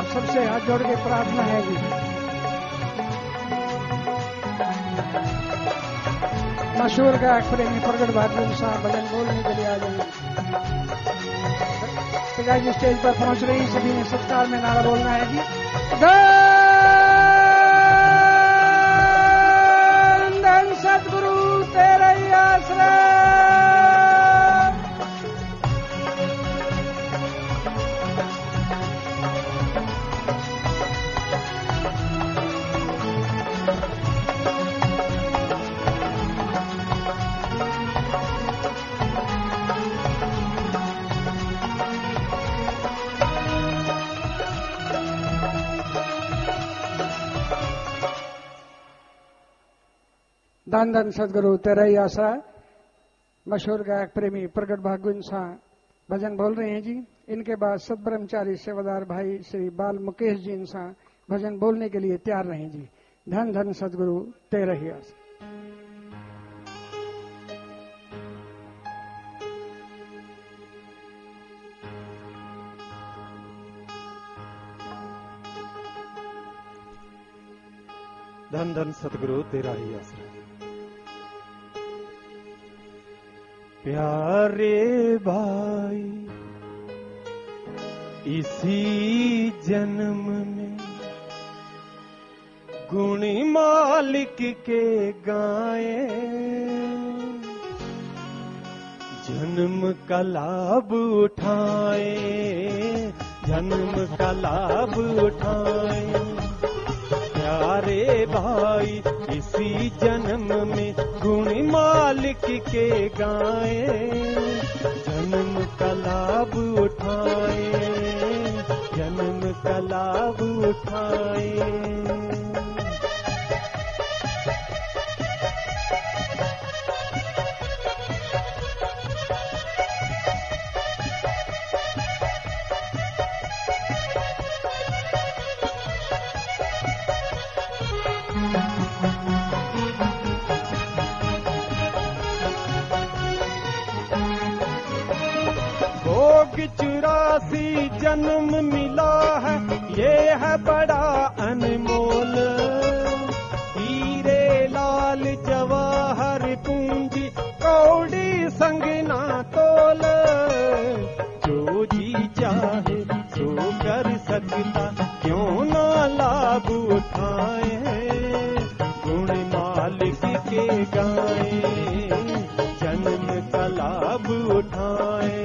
आप सबसे हाथ जोड़ के प्रार्थना है जी, मशहूर गायक प्रेमी प्रगट भागवत साहब भजन बोलने के लिए आ जाएंगे। पिताजी स्टेज पर पहुंच रही, सभी ने सत्कार में नारा बोलना है जी, धन धन सतगुरु तेरा ही आश्रय। धन धन सदगुरु तेरा ही आसरा। मशहूर गायक प्रेमी प्रगट भागवत साहब भजन बोल रहे हैं जी। इनके बाद सतब्रह्मचारी सेवादार भाई श्री बाल मुकेश जी इंसान भजन बोलने के लिए तैयार रहे जी। धन धन सदगुरु तेरा ही आसरा। धन धन सतगुरु तेरा ही आसरा। प्यारे भाई इसी जन्म में गुणी मालिक के गाए, जन्म का लाभ उठाए, जन्म का लाभ उठाए। प्यारे भाई इसी जन्म में गुणी मालिक के गाए, जन्म का लाभ उठाए, जन्म का लाभ उठाए। चुरासी जन्म मिला है, ये है बड़ा अनमोल। हीरे लाल जवाहर पूंजी कौड़ी संग ना तोल। जो जी चाहे सो कर सकता, क्यों ना लाभ उठाए, गुण मालिक के गाए, जन्म का लाभ उठाए।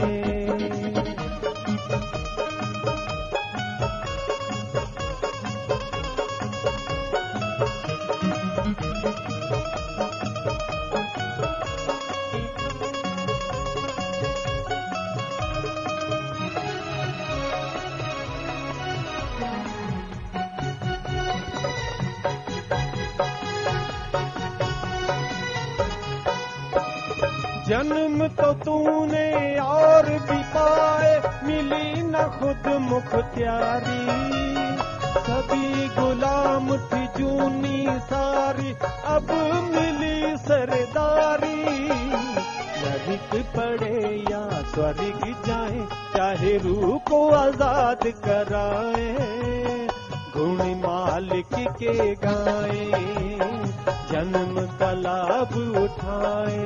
जन्म तो तूने और भी पाए, मिली न खुद मुख्तियारी। सभी गुलाम थी जूनी सारी, अब मिली सरदारी। नरक पड़े या स्वर्ग जाए, चाहे रूह को आजाद कराए, गुण मालिक के गाए, जन्म का लाभ उठाए।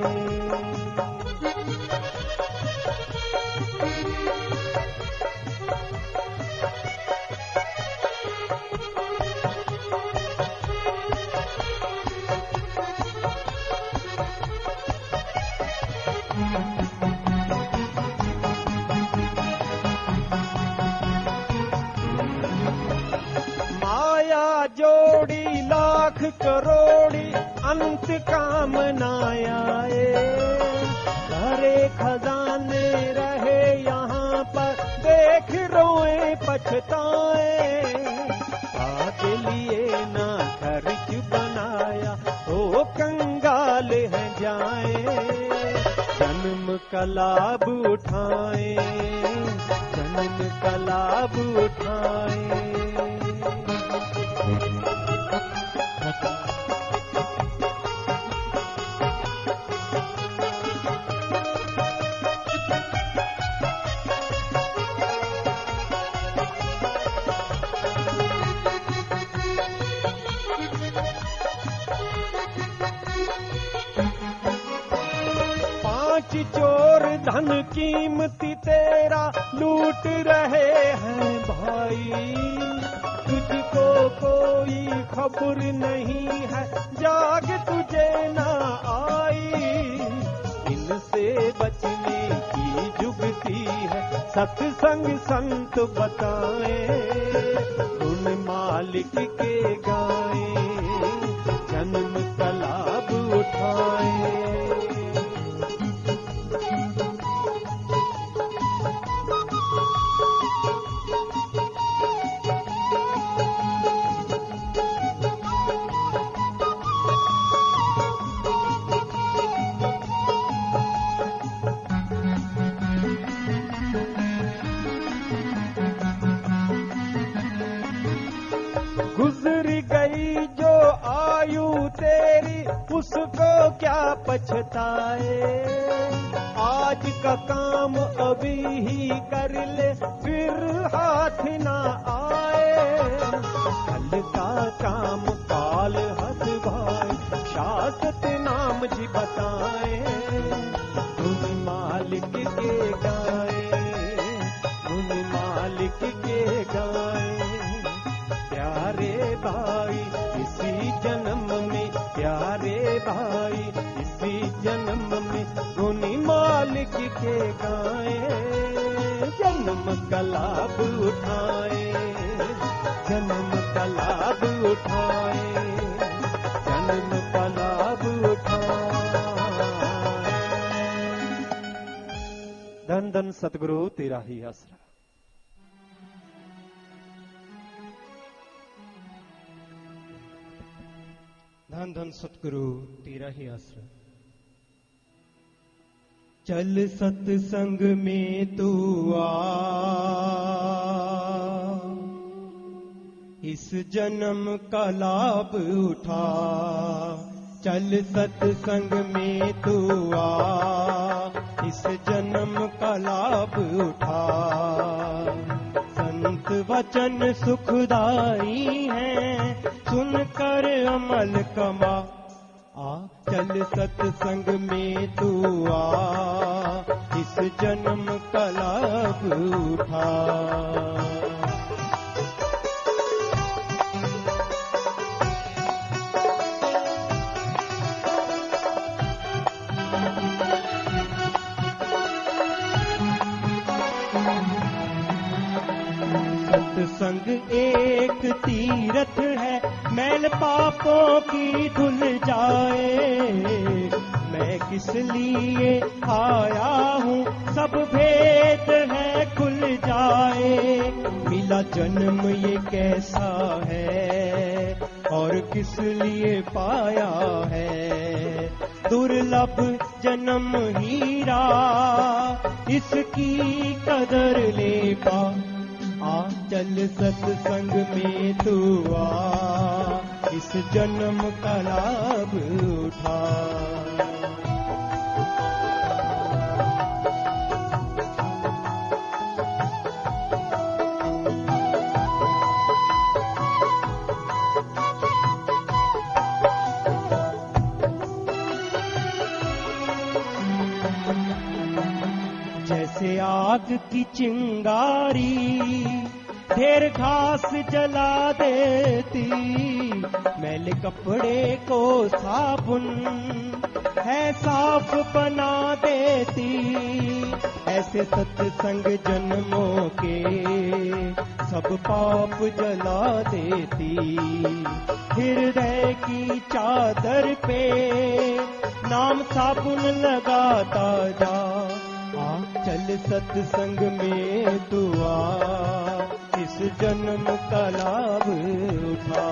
माया जोड़ी लाख करोड़ी, अंत काम न आए। सारे खजाने रहे यहाँ पर, देख रोए पछताए। आके लिए ना खर्च बनाया, ओ कंगाल है जाए, जन्म का लाभ उठाए, जन्म का लाभ उठाए। कीमती तेरा लूट रहे हैं भाई। तुझको कोई खबर नहीं है, जाग तुझे ना आई। इनसे बचने की जुगती है, सत्संग संत बताएं। उन मालिक के गाएं, जन्म का लाभ उठाएं। गुजर गई जो आयु तेरी, उसको क्या पछताए। आज का काम अभी ही कर ले, फिर हाथ ना आए। कल का काम काल हद भाई, शाश्वत नाम जी बताए। उन मालिक के गाए, उन मालिक के गाए। प्यारे भाई इसी जन्म में, प्यारे भाई इसी जन्म में, गुनी मालिक के गाए। जन्म का लाभ उठाए, जन्म का लाभ उठाए, जन्म का लाभ उठाए। धन धन सतगुरु तेरा ही आसरा। धन धन सतगुरु तेरा ही आसरा। चल सत्संग में तू आ, इस जन्म का लाभ उठा। चल सत्संग में तू आ, इस जन्म का लाभ उठा। संत वचन सुखदाई हैं, सुनकर अमल कमा। आ चल सत्संग में तू आ, इस जन्म का लाभ उठा। सत्संग एक तीर्थ है, मैल पापों की धुल जाए। मैं किस लिए आया हूँ, सब भेद है खुल जाए। मिला जन्म ये कैसा है, और किस लिए पाया है। दुर्लभ जन्म हीरा, इसकी कदर ले पा। आ चल सत्संग में तू आ, इस जन्म का लाभ उठा। जैसे आग की चिंगारी ढेर घास जला देती, मैले कपड़े को साबुन है साफ बना देती। ऐसे सत्संग जन्मों के सब पाप जला देती। हृदय की चादर पे नाम साबुन लगाता जा। आ चल सत्संग में तू आ, इस जन्म का लाभ उठा।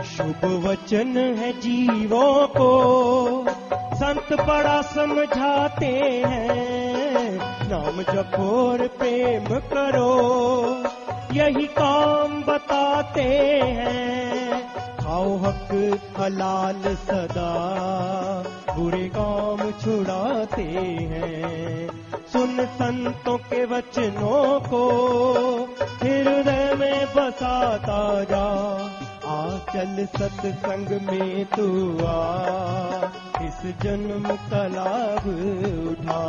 शुभ वचन है जीवों को संत बड़ा समझाते हैं। नाम जपो और प्रेम करो, यही काम बताते हैं। खाओ हक हलाल सदा, बुरे काम छुड़ाते हैं। सुन संतों के वचनों को हृदय में बसाता जा, आ चल सत्संग में तू आ, इस जन्म का लाभ उठा।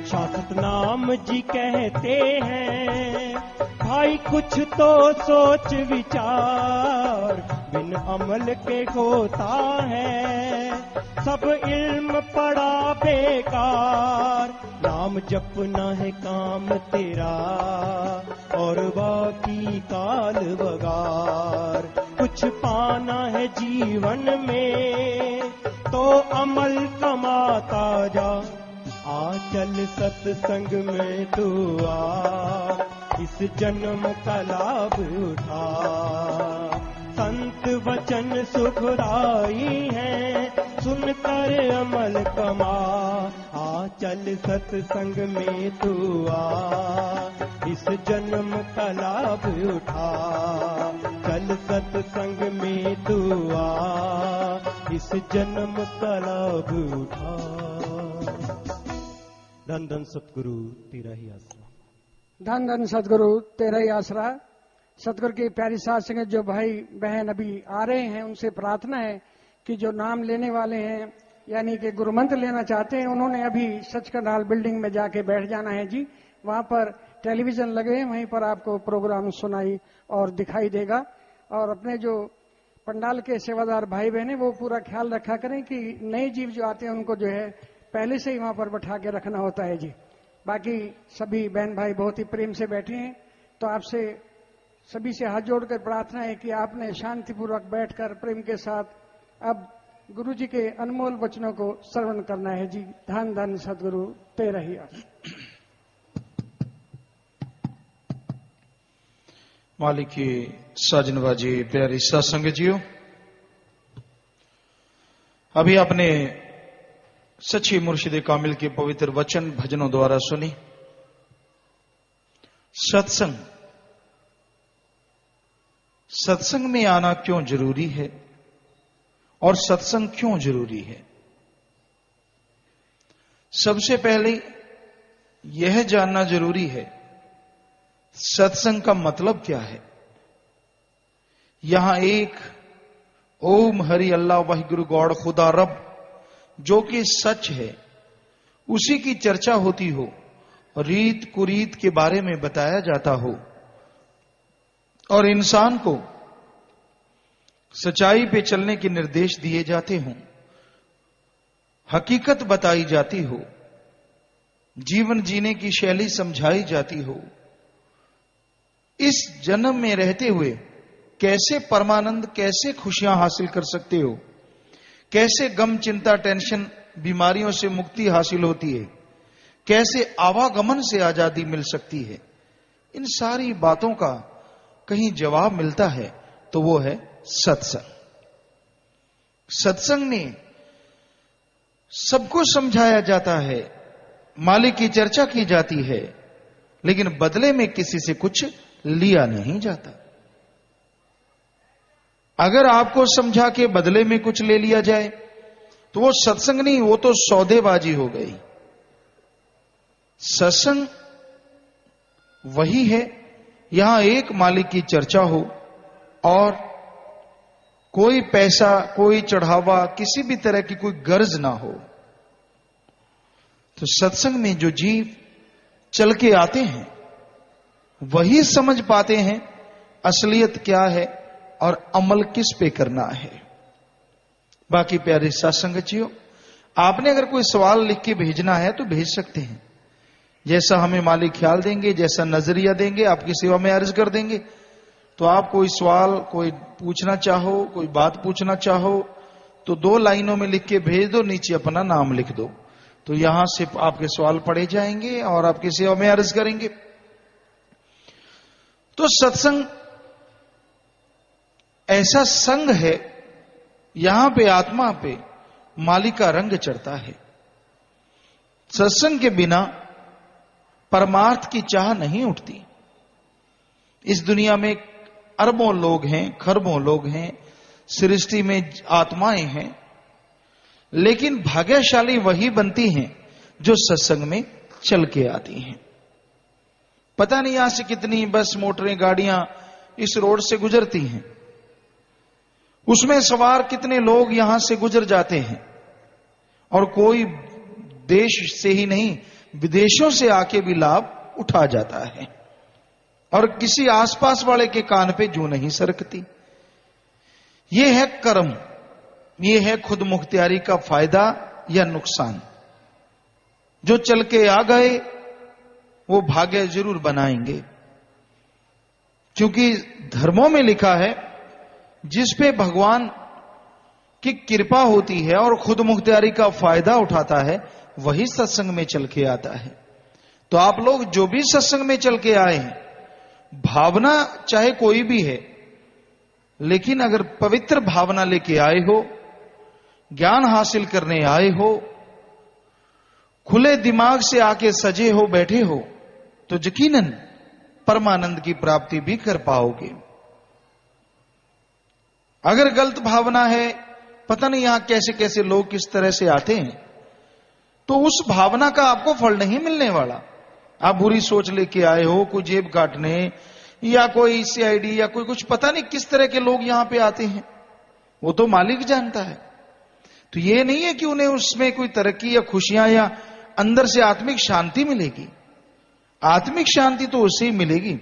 शास्त्र नाम जी कहते हैं, भाई कुछ तो सोच विचार, बिन अमल के होता है सब इल्म पड़ा बेकार। नाम जपना है काम तेरा और बाकी काल बगार। कुछ पाना है जीवन में तो अमल कमाता जा, आ चल सत्संग में तू आ, इस जन्म का लाभ उठा। संत वचन सुखदाई है, सुनकर अमल कमा, आ चल सत्संग में तू आ, इस जन्म का लाभ उठा। चल सत्संग में तू आ, इस जन्म का लाभ उठा। धन धन सतगुरु तेरा ही आसरा। धन धन सतगुरु तेरा ही आसरा। सतगुरु की प्यारी साथ संगत जो भाई बहन अभी आ रहे हैं, उनसे प्रार्थना है कि जो नाम लेने वाले हैं यानी कि गुरु मंत्र लेना चाहते हैं, उन्होंने अभी सचखंड हॉल बिल्डिंग में जाके बैठ जाना है जी। वहां पर टेलीविजन लगे हैं, वहीं पर आपको प्रोग्राम सुनाई और दिखाई देगा। और अपने जो पंडाल के सेवादार भाई बहन है, वो पूरा ख्याल रखा करें कि नए जीव जो आते हैं उनको जो है पहले से ही वहां पर बैठा के रखना होता है जी। बाकी सभी बहन भाई बहुत ही प्रेम से बैठे हैं, तो आपसे सभी से हाथ जोड़कर प्रार्थना है कि आपने शांतिपूर्वक बैठकर प्रेम के साथ अब गुरु जी के अनमोल वचनों को श्रवण करना है जी। धन धन सतगुरु तेरा ही आसरा। मालिक की साजनबाजी प्यारी सत्संग जियो, अभी आपने सच्ची मुर्शिद कामिल के पवित्र वचन भजनों द्वारा सुनी। सत्संग, सत्संग में आना क्यों जरूरी है और सत्संग क्यों जरूरी है? सबसे पहले यह जानना जरूरी है सत्संग का मतलब क्या है। यहां एक ओम हरि अल्लाह वाहिगुरु गॉड खुदा रब जो कि सच है, उसी की चर्चा होती हो, रीत कुरीत के बारे में बताया जाता हो और इंसान को सच्चाई पे चलने के निर्देश दिए जाते हों, हकीकत बताई जाती हो, जीवन जीने की शैली समझाई जाती हो, इस जन्म में रहते हुए कैसे परमानंद, कैसे खुशियां हासिल कर सकते हो, कैसे गम चिंता टेंशन बीमारियों से मुक्ति हासिल होती है, कैसे आवागमन से आजादी मिल सकती है, इन सारी बातों का कहीं जवाब मिलता है तो वो है सत्संग। सत्संग में सबको समझाया जाता है, मालिक की चर्चा की जाती है, लेकिन बदले में किसी से कुछ लिया नहीं जाता। अगर आपको समझा के बदले में कुछ ले लिया जाए तो वो सत्संग नहीं, वो तो सौदेबाजी हो गई। सत्संग वही है यहां एक मालिक की चर्चा हो और कोई पैसा, कोई चढ़ावा, किसी भी तरह की कोई गर्ज ना हो। तो सत्संग में जो जीव चल के आते हैं वही समझ पाते हैं असलियत क्या है और अमल किस पे करना है। बाकी प्यारे सत्संगचियों, आपने अगर कोई सवाल लिख के भेजना है तो भेज सकते हैं, जैसा हमें मालिक ख्याल देंगे, जैसा नजरिया देंगे, आपकी सेवा में अर्ज कर देंगे। तो आप कोई सवाल, कोई पूछना चाहो, कोई बात पूछना चाहो तो 2 लाइनों में लिख के भेज दो, नीचे अपना नाम लिख दो, तो यहां से आपके सवाल पढ़े जाएंगे और आपकी सेवा में अर्ज करेंगे। तो सत्संग ऐसा संग है, यहां पे आत्मा पे मालिक का रंग चढ़ता है। सत्संग के बिना परमार्थ की चाह नहीं उठती। इस दुनिया में अरबों लोग हैं, खरबों लोग हैं, सृष्टि में आत्माएं हैं, लेकिन भाग्यशाली वही बनती हैं जो सत्संग में चल के आती हैं। पता नहीं यहां से कितनी बस, मोटरें, गाड़ियां इस रोड से गुजरती हैं, उसमें सवार कितने लोग यहां से गुजर जाते हैं, और कोई देश से ही नहीं विदेशों से आके भी लाभ उठा जाता है, और किसी आसपास वाले के कान पे जूं नहीं सरकती। यह है कर्म, यह है खुद मुख्तियारी का फायदा या नुकसान। जो चल के आ गए वो भाग्य जरूर बनाएंगे, क्योंकि धर्मों में लिखा है जिस पे भगवान की कृपा होती है और खुद मुख्तियारी का फायदा उठाता है वही सत्संग में चल के आता है। तो आप लोग जो भी सत्संग में चल के आए हैं, भावना चाहे कोई भी है, लेकिन अगर पवित्र भावना लेके आए हो, ज्ञान हासिल करने आए हो, खुले दिमाग से आके सजे हो, बैठे हो, तो यकीनन परमानंद की प्राप्ति भी कर पाओगे। अगर गलत भावना है, पता नहीं यहां कैसे कैसे लोग किस तरह से आते हैं, तो उस भावना का आपको फल नहीं मिलने वाला। आप बुरी सोच लेके आए हो, कोई जेब काटने या कोई सीआईडी या कोई कुछ, पता नहीं किस तरह के लोग यहां पे आते हैं, वो तो मालिक जानता है। तो ये नहीं है कि उन्हें उसमें कोई तरक्की या खुशियां या अंदर से आत्मिक शांति मिलेगी। आत्मिक शांति तो उससे ही मिलेगी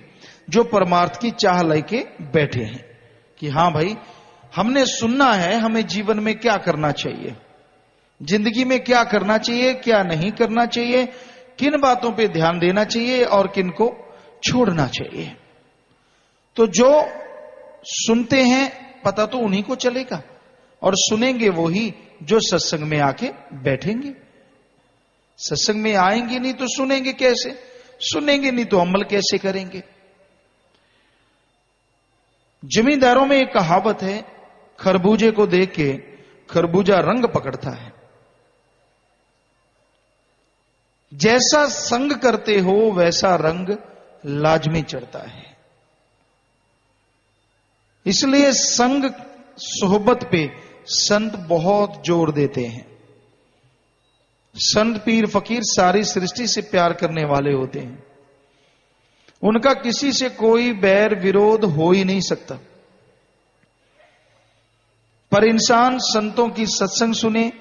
जो परमार्थ की चाह लेके बैठे हैं कि हां भाई, हमने सुनना है हमें जीवन में क्या करना चाहिए, जिंदगी में क्या करना चाहिए, क्या नहीं करना चाहिए, किन बातों पे ध्यान देना चाहिए और किन को छोड़ना चाहिए। तो जो सुनते हैं पता तो उन्हीं को चलेगा, और सुनेंगे वही जो सत्संग में आके बैठेंगे। सत्संग में आएंगे नहीं तो सुनेंगे कैसे, सुनेंगे नहीं तो अमल कैसे करेंगे। जमींदारों में एक कहावत है, खरबूजे को देख के खरबूजा रंग पकड़ता है। जैसा संग करते हो वैसा रंग लाजमी चढ़ता है। इसलिए संग सोहबत पे संत बहुत जोर देते हैं। संत पीर फकीर सारी सृष्टि से प्यार करने वाले होते हैं, उनका किसी से कोई बैर विरोध हो ही नहीं सकता। पर इंसान संतों की सत्संग सुने,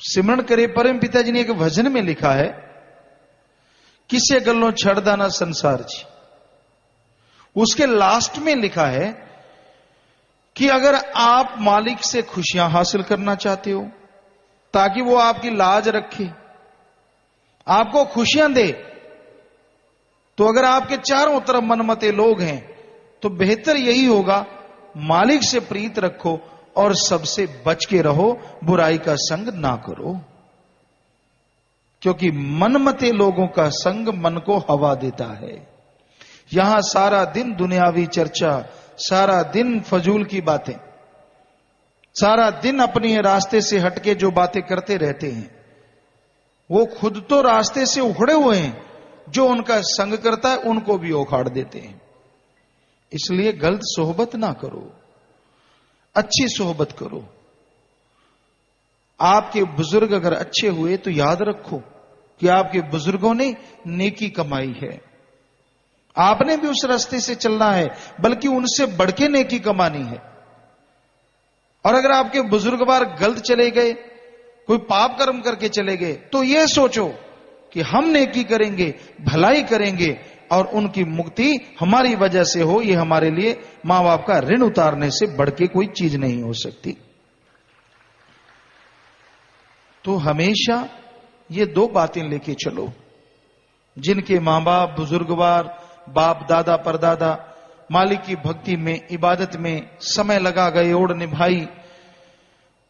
सिमरण करे। परम पिता जी ने एक भजन में लिखा है, किसे गल्लों छड़ दाना संसार जी। उसके लास्ट में लिखा है कि अगर आप मालिक से खुशियां हासिल करना चाहते हो, ताकि वो आपकी लाज रखे, आपको खुशियां दे, तो अगर आपके चारों तरफ मनमते लोग हैं तो बेहतर यही होगा मालिक से प्रीत रखो और सबसे बच के रहो, बुराई का संग ना करो। क्योंकि मनमते लोगों का संग मन को हवा देता है। यहां सारा दिन दुनियावी चर्चा, सारा दिन फजूल की बातें, सारा दिन अपने रास्ते से हटके जो बातें करते रहते हैं, वो खुद तो रास्ते से उखड़े हुए हैं, जो उनका संग करता है उनको भी उखाड़ देते हैं। इसलिए गलत सोहबत ना करो, अच्छी सोहबत करो। आपके बुजुर्ग अगर अच्छे हुए तो याद रखो कि आपके बुजुर्गों ने नेकी कमाई है, आपने भी उस रास्ते से चलना है, बल्कि उनसे बढ़ के नेकी कमानी है। और अगर आपके बुजुर्ग बार गलत चले गए, कोई पाप कर्म करके चले गए, तो यह सोचो कि हम नेकी करेंगे, भलाई करेंगे और उनकी मुक्ति हमारी वजह से हो। यह हमारे लिए मां बाप का ऋण उतारने से बढ़ के कोई चीज नहीं हो सकती। तो हमेशा ये दो बातें लेके चलो। जिनके मां बाप बुजुर्गवार, बाप दादा परदादा मालिक की भक्ति में, इबादत में समय लगा गए, ओढ़ निभाई,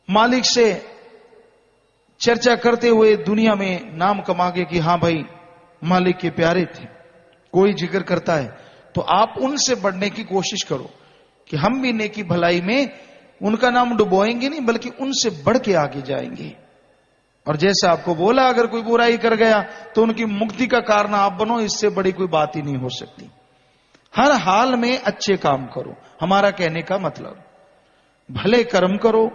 मालिक से चर्चा करते हुए दुनिया में नाम कमा गए कि हां भाई मालिक के प्यारे थे, कोई जिक्र करता है, तो आप उनसे बढ़ने की कोशिश करो कि हम भी नेकी भलाई में उनका नाम डुबोएंगे नहीं, बल्कि उनसे बढ़ के आगे जाएंगे। और जैसा आपको बोला, अगर कोई बुराई कर गया तो उनकी मुक्ति का कारण आप बनो, इससे बड़ी कोई बात ही नहीं हो सकती। हर हाल में अच्छे काम करो, हमारा कहने का मतलब भले कर्म करो,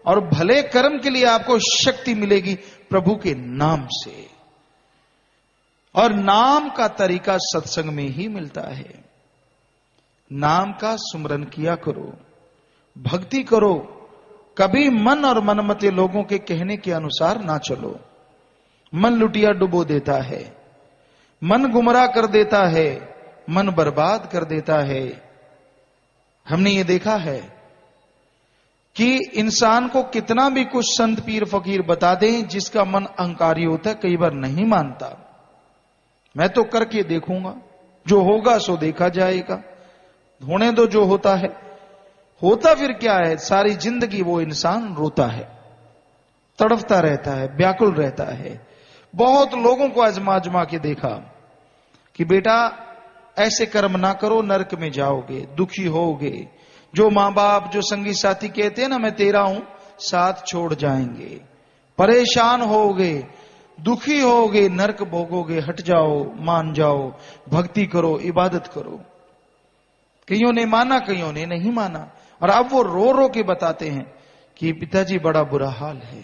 और भले कर्म के लिए आपको शक्ति मिलेगी प्रभु के नाम से। और नाम का तरीका सत्संग में ही मिलता है। नाम का सुमरन किया करो, भक्ति करो, कभी मन और मनमते लोगों के कहने के अनुसार ना चलो। मन लुटिया डुबो देता है, मन गुमराह कर देता है, मन बर्बाद कर देता है। हमने ये देखा है कि इंसान को कितना भी कुछ संत पीर फकीर बता दें, जिसका मन अहंकारी होता है कई बार नहीं मानता। मैं तो करके देखूंगा, जो होगा सो देखा जाएगा, होने दो जो होता है। होता फिर क्या है, सारी जिंदगी वो इंसान रोता है, तड़फता रहता है, व्याकुल रहता है। बहुत लोगों को आजमा आजमा के देखा कि बेटा ऐसे कर्म ना करो, नरक में जाओगे, दुखी होगे। जो मां बाप, जो संगी साथी कहते हैं ना मैं तेरा हूं, साथ छोड़ जाएंगे, परेशान होगे, दुखी होगे, नरक भोगोगे। हट जाओ, मान जाओ, भक्ति करो, इबादत करो। कईयों ने माना, कईयों ने नहीं माना। और अब वो रो रो के बताते हैं कि पिताजी बड़ा बुरा हाल है,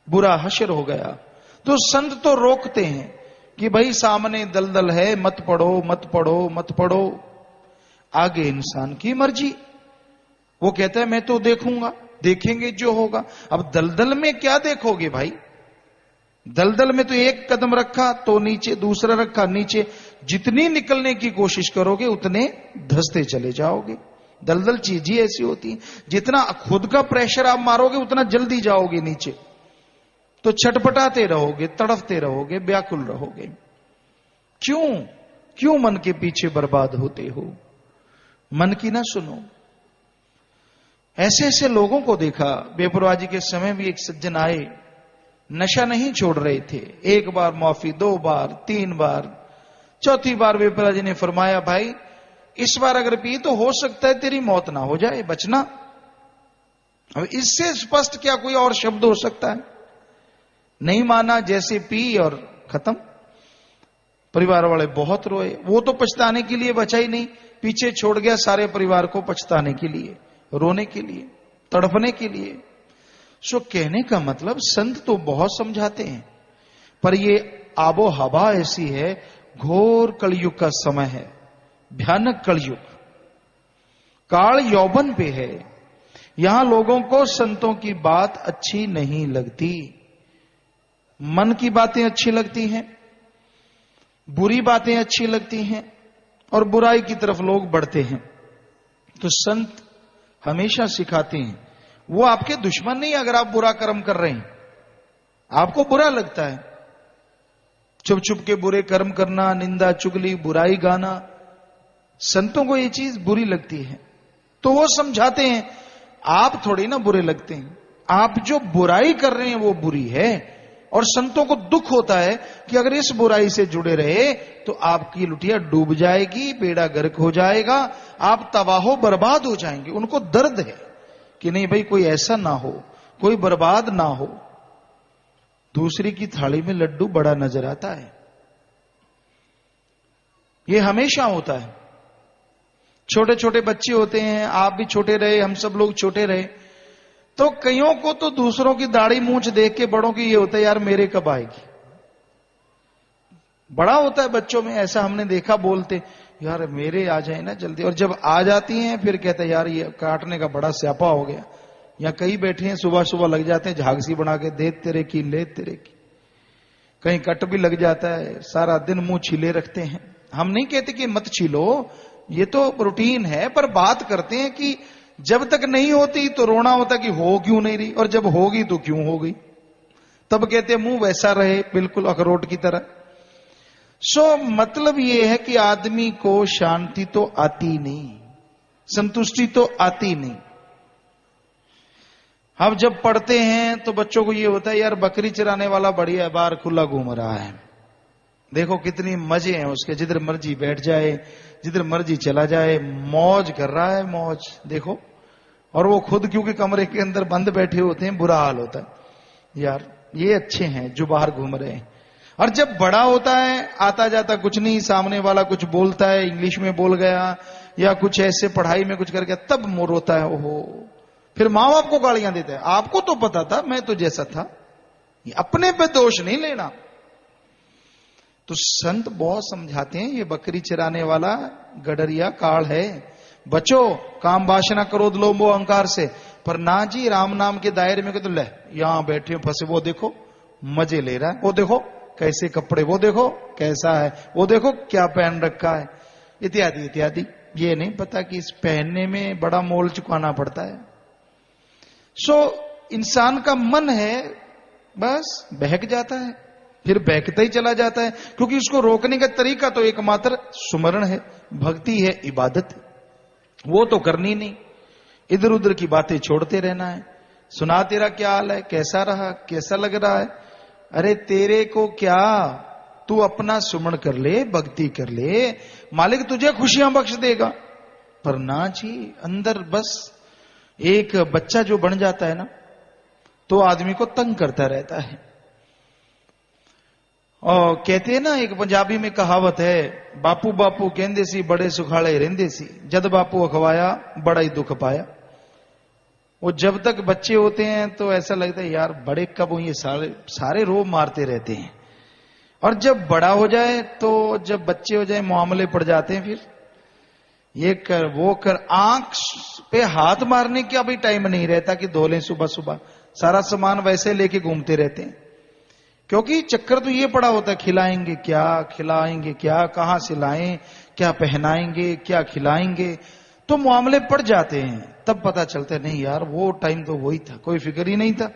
बुरा हश्र हो गया। तो संत तो रोकते हैं कि भाई सामने दलदल है, मत पढ़ो, मत पढ़ो, मत पढ़ो। आगे इंसान की मर्जी। वो कहता है मैं तो देखूंगा, देखेंगे जो होगा। अब दलदल में क्या देखोगे भाई? दलदल में तो एक कदम रखा तो नीचे, दूसरा रखा नीचे। जितनी निकलने की कोशिश करोगे उतने धंसते चले जाओगे। दलदल चीज ही ऐसी होती है, जितना खुद का प्रेशर आप मारोगे उतना जल्दी जाओगे नीचे। तो छटपटाते रहोगे, तड़फते रहोगे, व्याकुल रहोगे। क्यों मन के पीछे बर्बाद होते हो? मन की ना सुनो। ऐसे ऐसे लोगों को देखा। बेपरवाह जी के समय भी एक सज्जन आए, नशा नहीं छोड़ रहे थे। एक बार माफी, 2 बार, 3 बार, चौथी बार बेपरवाह जी ने फरमाया भाई इस बार अगर पी तो हो सकता है तेरी मौत ना हो जाए, बचना। अब इससे स्पष्ट क्या कोई और शब्द हो सकता है? नहीं माना, जैसे पी और खत्म। परिवार वाले बहुत रोए। वो तो पछताने के लिए बचा ही नहीं, पीछे छोड़ गया सारे परिवार को पछताने के लिए, रोने के लिए, तड़पने के लिए। सो कहने का मतलब संत तो बहुत समझाते हैं, पर ये आबो हवा ऐसी है, घोर कलयुग का समय है, भयानक कलयुग। काल यौवन पे है। यहां लोगों को संतों की बात अच्छी नहीं लगती। मन की बातें अच्छी लगती हैं, बुरी बातें अच्छी लगती हैं, और बुराई की तरफ लोग बढ़ते हैं। तो संत हमेशा सिखाते हैं, वो आपके दुश्मन नहीं। अगर आप बुरा कर्म कर रहे हैं, आपको बुरा लगता है, छुप छुप के बुरे कर्म करना, निंदा चुगली, बुराई गाना, संतों को ये चीज बुरी लगती है। तो वो समझाते हैं आप थोड़ी ना बुरे लगते हैं, आप जो बुराई कर रहे हैं वो बुरी है। और संतों को दुख होता है कि अगर इस बुराई से जुड़े रहे तो आपकी लुटिया डूब जाएगी, बेड़ा गर्क हो जाएगा, आप तबाहो बर्बाद हो जाएंगे। उनको दर्द है कि नहीं भाई कोई ऐसा ना हो, कोई बर्बाद ना हो। दूसरी की थाली में लड्डू बड़ा नजर आता है, ये हमेशा होता है। छोटे छोटे बच्चे होते हैं, आप भी छोटे रहे, हम सब लोग छोटे रहे, तो कईयों को तो दूसरों की दाढ़ी मूंछ देख के बड़ों की ये होता है यार मेरे कब आएगी। बड़ा होता है बच्चों में, ऐसा हमने देखा, बोलते यार मेरे आ जाए ना जल्दी। और जब आ जाती हैं फिर कहते हैं यार ये काटने का बड़ा स्यापा हो गया। या कई बैठे हैं सुबह सुबह लग जाते हैं झागसी बना के, दे तेरे की, ले तेरे की। कहीं कट भी लग जाता है, सारा दिन मुंह छीले रखते हैं। हम नहीं कहते कि मत छीलो, ये तो रूटीन है, पर बात करते हैं कि जब तक नहीं होती तो रोना होता कि हो क्यों नहीं रही, और जब होगी तो क्यों हो गई। तब कहते मुंह वैसा रहे बिल्कुल अखरोट की तरह। सो मतलब ये है कि आदमी को शांति तो आती नहीं, संतुष्टि तो आती नहीं। हम जब पढ़ते हैं तो बच्चों को ये होता है यार बकरी चराने वाला बढ़िया बाहर खुला घूम रहा है, देखो कितनी मजे हैं उसके, जिधर मर्जी बैठ जाए, जिधर मर्जी चला जाए, मौज कर रहा है, मौज देखो। और वो खुद क्योंकि कमरे के अंदर बंद बैठे होते हैं, बुरा हाल होता है। यार ये अच्छे हैं जो बाहर घूम रहे हैं। और जब बड़ा होता है, आता जाता कुछ नहीं, सामने वाला कुछ बोलता है, इंग्लिश में बोल गया या कुछ ऐसे पढ़ाई में कुछ कर गया, तब मोर होता है, ओहो। फिर माँ बाप को गालियां देता है, आपको तो पता था, मैं तो जैसा था। अपने पे दोष नहीं लेना। तो संत बहुत समझाते हैं, ये बकरी चराने वाला गडरिया काल है, बचो काम वासना क्रोध लोभ मोह अहंकार से। पर ना जी, राम नाम के दायरे में तो ले, यहां बैठे हो फंसे, वो देखो मजे ले रहा है, वो देखो कैसे कपड़े, वो देखो कैसा है, वो देखो क्या पहन रखा है, इत्यादि इत्यादि। ये नहीं पता कि इस पहनने में बड़ा मोल चुकाना पड़ता है। इंसान का मन है, बस बहक जाता है, फिर बहकता ही चला जाता है। क्योंकि उसको रोकने का तरीका तो एकमात्र सुमरण है, भक्ति है, इबादत है। वो तो करनी नहीं, इधर उधर की बातें छोड़ते रहना है। सुना तेरा क्या हाल है, कैसा रहा, कैसा लग रहा है, अरे तेरे को क्या, तू अपना सुमरण कर ले, भक्ति कर ले, मालिक तुझे खुशियां बख्श देगा। पर ना जी, अंदर बस एक बच्चा जो बन जाता है ना, तो आदमी को तंग करता रहता है। और कहते हैं ना, एक पंजाबी में कहावत है, बापू बापू कहंदे सी बड़े सुखाले रहंदे सी, जद बापू अखवाया बड़ा ही दुख पाया। वो जब तक बच्चे होते हैं तो ऐसा लगता है यार बड़े कब हुए, सारे रोब मारते रहते हैं। और जब बड़ा हो जाए, तो जब बच्चे हो जाए, मामले पड़ जाते हैं, फिर ये कर वो कर, आंख पे हाथ मारने का भी टाइम नहीं रहता कि धो लें सुबह सुबह, सारा सामान वैसे लेके घूमते रहते हैं। क्योंकि चक्कर तो ये पड़ा होता है, खिलाएंगे क्या, खिलाएंगे क्या, कहां से लाएं, क्या पहनाएंगे, क्या खिलाएंगे, तो मामले पड़ जाते हैं। तब पता चलता है नहीं यार, वो टाइम तो वही था, कोई फिक्र ही नहीं था।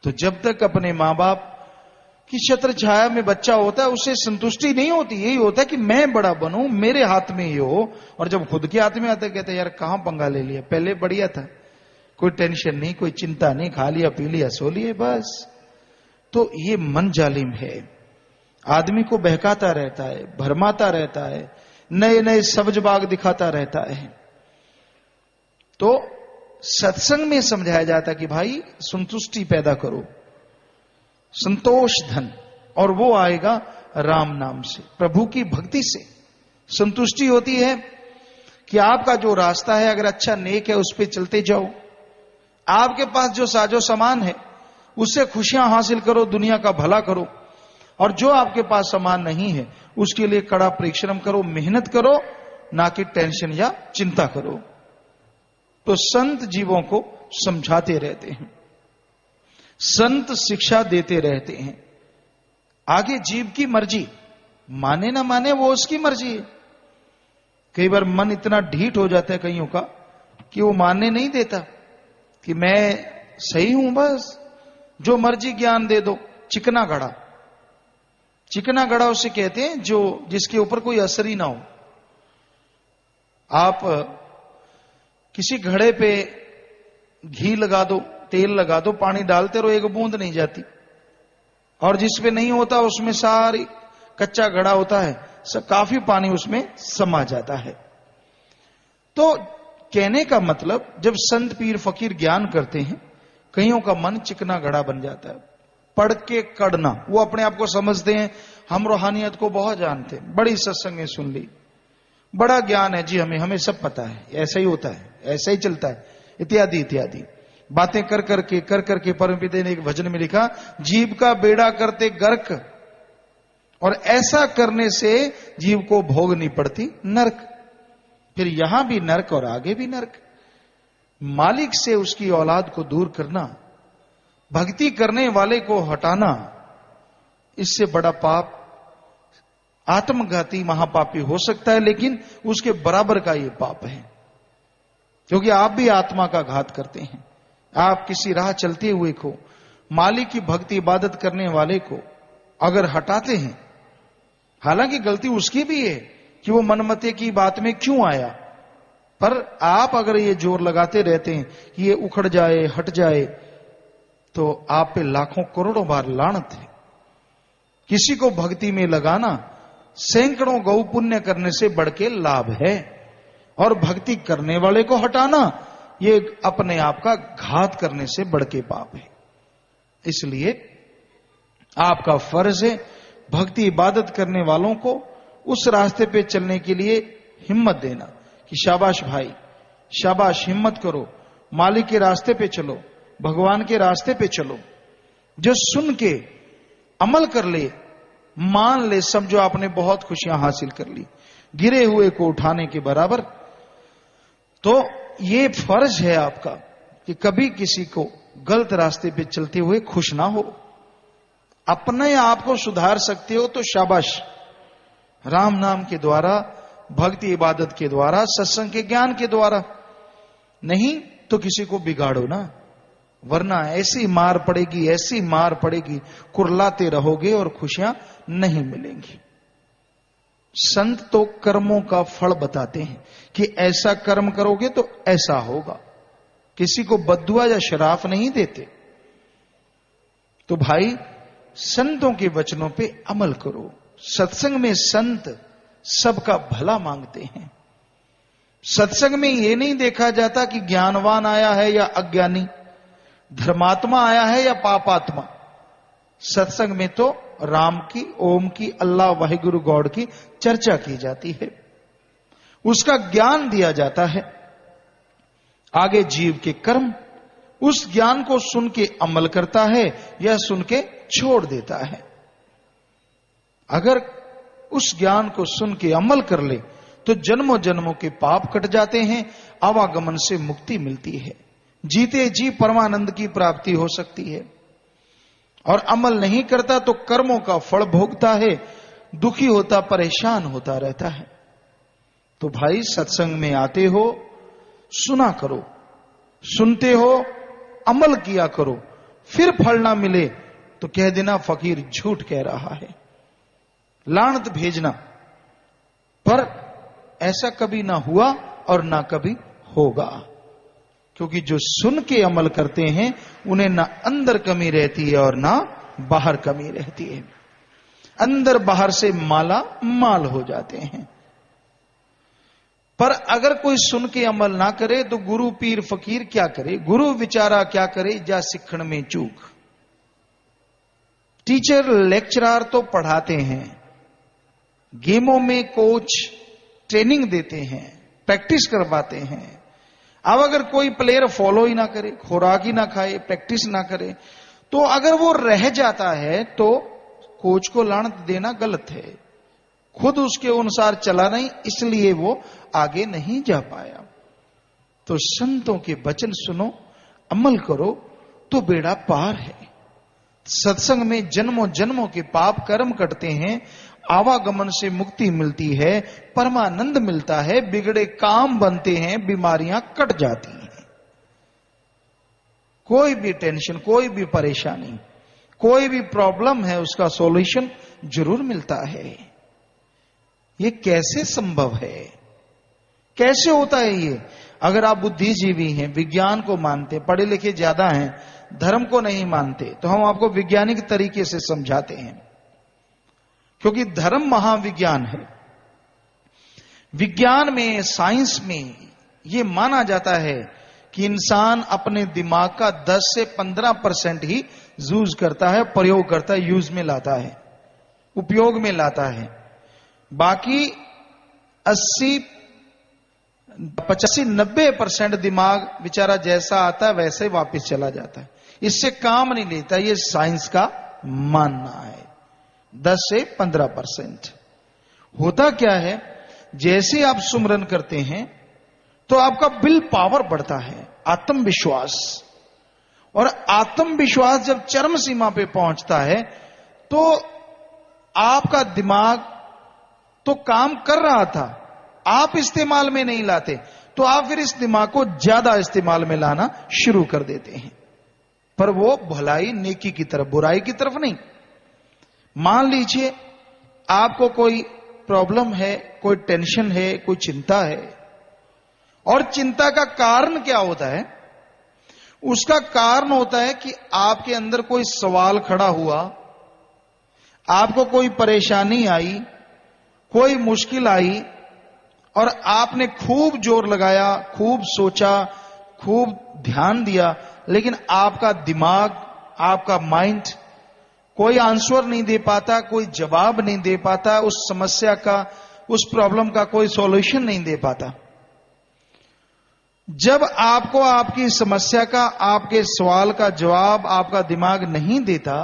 तो जब तक अपने माँ बाप की छत्र छाया में बच्चा होता है, उससे संतुष्टि नहीं होती, यही होता है कि मैं बड़ा बनूं, मेरे हाथ में ये हो। और जब खुद के हाथ में आता है, कहते यार कहां पंगा ले लिया, पहले बढ़िया था, कोई टेंशन नहीं, कोई चिंता नहीं, खा लिया पी लिया सो लिए बस। तो ये मन जालिम है, आदमी को बहकाता रहता है, भरमाता रहता है, नए नए सब्ज बाग दिखाता रहता है। तो सत्संग में समझाया जाता है कि भाई संतुष्टि पैदा करो, संतोष धन, और वो आएगा राम नाम से, प्रभु की भक्ति से। संतुष्टि होती है कि आपका जो रास्ता है अगर अच्छा नेक है, उस पर चलते जाओ। आपके पास जो साजो सामान है उससे खुशियां हासिल करो, दुनिया का भला करो। और जो आपके पास सामान नहीं है उसके लिए कड़ा परिश्रम करो, मेहनत करो, ना कि टेंशन या चिंता करो। तो संत जीवों को समझाते रहते हैं, संत शिक्षा देते रहते हैं। आगे जीव की मर्जी, माने ना माने वो उसकी मर्जी है। कई बार मन इतना ढीठ हो जाता है कईयों का कि वो मानने नहीं देता कि मैं सही हूं, बस जो मर्जी ज्ञान दे दो। चिकना घड़ा, चिकना घड़ा उसे कहते हैं जो जिसके ऊपर कोई असर ही ना हो। आप किसी घड़े पे घी लगा दो, तेल लगा दो, पानी डालते रहो, एक बूंद नहीं जाती। और जिसपे नहीं होता उसमें सारी कच्चा घड़ा होता है, काफी पानी उसमें समा जाता है। तो कहने का मतलब, जब संत पीर फकीर ज्ञान करते हैं, कईयों का मन चिकना घड़ा बन जाता है, पढ़ के कड़ना। वो अपने आप को समझते हैं हम रूहानियत को बहुत जानते हैं, बड़ी सत्संगें सुन ली, बड़ा ज्ञान है जी, हमें सब पता है, ऐसा ही होता है, ऐसा ही चलता है, इत्यादि इत्यादि बातें कर करके परमपिता ने एक भजन में लिखा, जीव का बेड़ा करते गर्क, और ऐसा करने से जीव को भोगनी पड़ती नरक। फिर यहां भी नरक और आगे भी नरक। मालिक से उसकी औलाद को दूर करना, भक्ति करने वाले को हटाना, इससे बड़ा पाप आत्मघाती महापापी हो सकता है, लेकिन उसके बराबर का यह पाप है। क्योंकि आप भी आत्मा का घात करते हैं। आप किसी राह चलते हुए को, मालिक की भक्ति इबादत करने वाले को अगर हटाते हैं, हालांकि गलती उसकी भी है कि वो मनमते की बात में क्यों आया, पर आप अगर ये जोर लगाते रहते हैं कि ये उखड़ जाए, हट जाए, तो आप पे लाखों करोड़ों बार लानत है। किसी को भक्ति में लगाना सैकड़ों गौ पुण्य करने से बढ़ के लाभ है। और भक्ति करने वाले को हटाना ये अपने आप का घात करने से बढ़ के पाप है। इसलिए आपका फर्ज है भक्ति इबादत करने वालों को उस रास्ते पे चलने के लिए हिम्मत देना कि शाबाश भाई, शाबाश, हिम्मत करो, मालिक के रास्ते पे चलो, भगवान के रास्ते पे चलो। जो सुन के अमल कर ले, मान ले सब जो आपने बहुत खुशियां हासिल कर ली, गिरे हुए को उठाने के बराबर। तो ये फर्ज है आपका कि कभी किसी को गलत रास्ते पे चलते हुए खुश ना हो। अपने आप को सुधार सकते हो तो शाबाश, राम नाम के द्वारा, भक्ति इबादत के द्वारा, सत्संग के ज्ञान के द्वारा। नहीं तो किसी को बिगाड़ो ना, वरना ऐसी मार पड़ेगी, ऐसी मार पड़ेगी, कुरलाते रहोगे और खुशियां नहीं मिलेंगी। संत तो कर्मों का फल बताते हैं कि ऐसा कर्म करोगे तो ऐसा होगा, किसी को बद्दुआ या शराफ नहीं देते। तो भाई संतों के वचनों पे अमल करो। सत्संग में संत सबका भला मांगते हैं। सत्संग में यह नहीं देखा जाता कि ज्ञानवान आया है या अज्ञानी, धर्मात्मा आया है या पापात्मा। सत्संग में तो राम की, ओम की, अल्लाह वाहिगुरु गॉड की चर्चा की जाती है, उसका ज्ञान दिया जाता है। आगे जीव के कर्म, उस ज्ञान को सुन के अमल करता है या सुन के छोड़ देता है। अगर उस ज्ञान को सुन के अमल कर ले तो जन्मों जन्मों के पाप कट जाते हैं, आवागमन से मुक्ति मिलती है, जीते जी परमानंद की प्राप्ति हो सकती है। और अमल नहीं करता तो कर्मों का फल भोगता है, दुखी होता, परेशान होता रहता है। तो भाई सत्संग में आते हो, सुना करो, सुनते हो, अमल किया करो, फिर फल ना मिले तो कह देना फकीर झूठ कह रहा है, लानत भेजना। पर ऐसा कभी ना हुआ और ना कभी होगा, क्योंकि जो सुन के अमल करते हैं उन्हें ना अंदर कमी रहती है और ना बाहर कमी रहती है। अंदर बाहर से माला माल हो जाते हैं। पर अगर कोई सुन के अमल ना करे तो गुरु पीर फकीर क्या करे, गुरु विचारा क्या करे, जा सिखण में चूक। टीचर लेक्चरर तो पढ़ाते हैं, गेमों में कोच ट्रेनिंग देते हैं, प्रैक्टिस करवाते हैं। अब अगर कोई प्लेयर फॉलो ही ना करे, खुराक ही ना खाए, प्रैक्टिस ना करे, तो अगर वो रह जाता है तो कोच को लानत देना गलत है। खुद उसके अनुसार चला नहीं, इसलिए वो आगे नहीं जा पाया। तो संतों के वचन सुनो, अमल करो तो बेड़ा पार है। सत्संग में जन्मों जन्मों के पाप कर्म कटते हैं, आवागमन से मुक्ति मिलती है, परमानंद मिलता है, बिगड़े काम बनते हैं, बीमारियां कट जाती हैं। कोई भी टेंशन, कोई भी परेशानी, कोई भी प्रॉब्लम है, उसका सॉल्यूशन जरूर मिलता है। ये कैसे संभव है, कैसे होता है ये? अगर आप बुद्धिजीवी हैं, विज्ञान को मानते, पढ़े लिखे ज्यादा हैं, धर्म को नहीं मानते, तो हम आपको वैज्ञानिक तरीके से समझाते हैं, क्योंकि धर्म महाविज्ञान है। विज्ञान में, साइंस में यह माना जाता है कि इंसान अपने दिमाग का 10 से 15% ही यूज करता है, प्रयोग करता है, यूज में लाता है, उपयोग में लाता है। बाकी 85-90% दिमाग बेचारा जैसा आता है वैसे वापस चला जाता है, इससे काम नहीं लेता। ये साइंस का मानना है। 10 से 15% होता क्या है, जैसे आप सुमरन करते हैं तो आपका विल पावर बढ़ता है, आत्मविश्वास। और आत्मविश्वास जब चरम सीमा पे पहुंचता है तो आपका दिमाग तो काम कर रहा था, आप इस्तेमाल में नहीं लाते, तो आप फिर इस दिमाग को ज्यादा इस्तेमाल में लाना शुरू कर देते हैं। पर वो भलाई नेकी की तरफ, बुराई की तरफ नहीं। मान लीजिए आपको कोई प्रॉब्लम है, कोई टेंशन है, कोई चिंता है, और चिंता का कारण क्या होता है? उसका कारण होता है कि आपके अंदर कोई सवाल खड़ा हुआ, आपको कोई परेशानी आई, कोई मुश्किल आई और आपने खूब जोर लगाया, खूब सोचा, खूब ध्यान दिया, लेकिन आपका दिमाग, आपका माइंड कोई आंसर नहीं दे पाता, कोई जवाब नहीं दे पाता, उस समस्या का, उस प्रॉब्लम का कोई सॉल्यूशन नहीं दे पाता। जब आपको आपकी समस्या का, आपके सवाल का जवाब आपका दिमाग नहीं देता,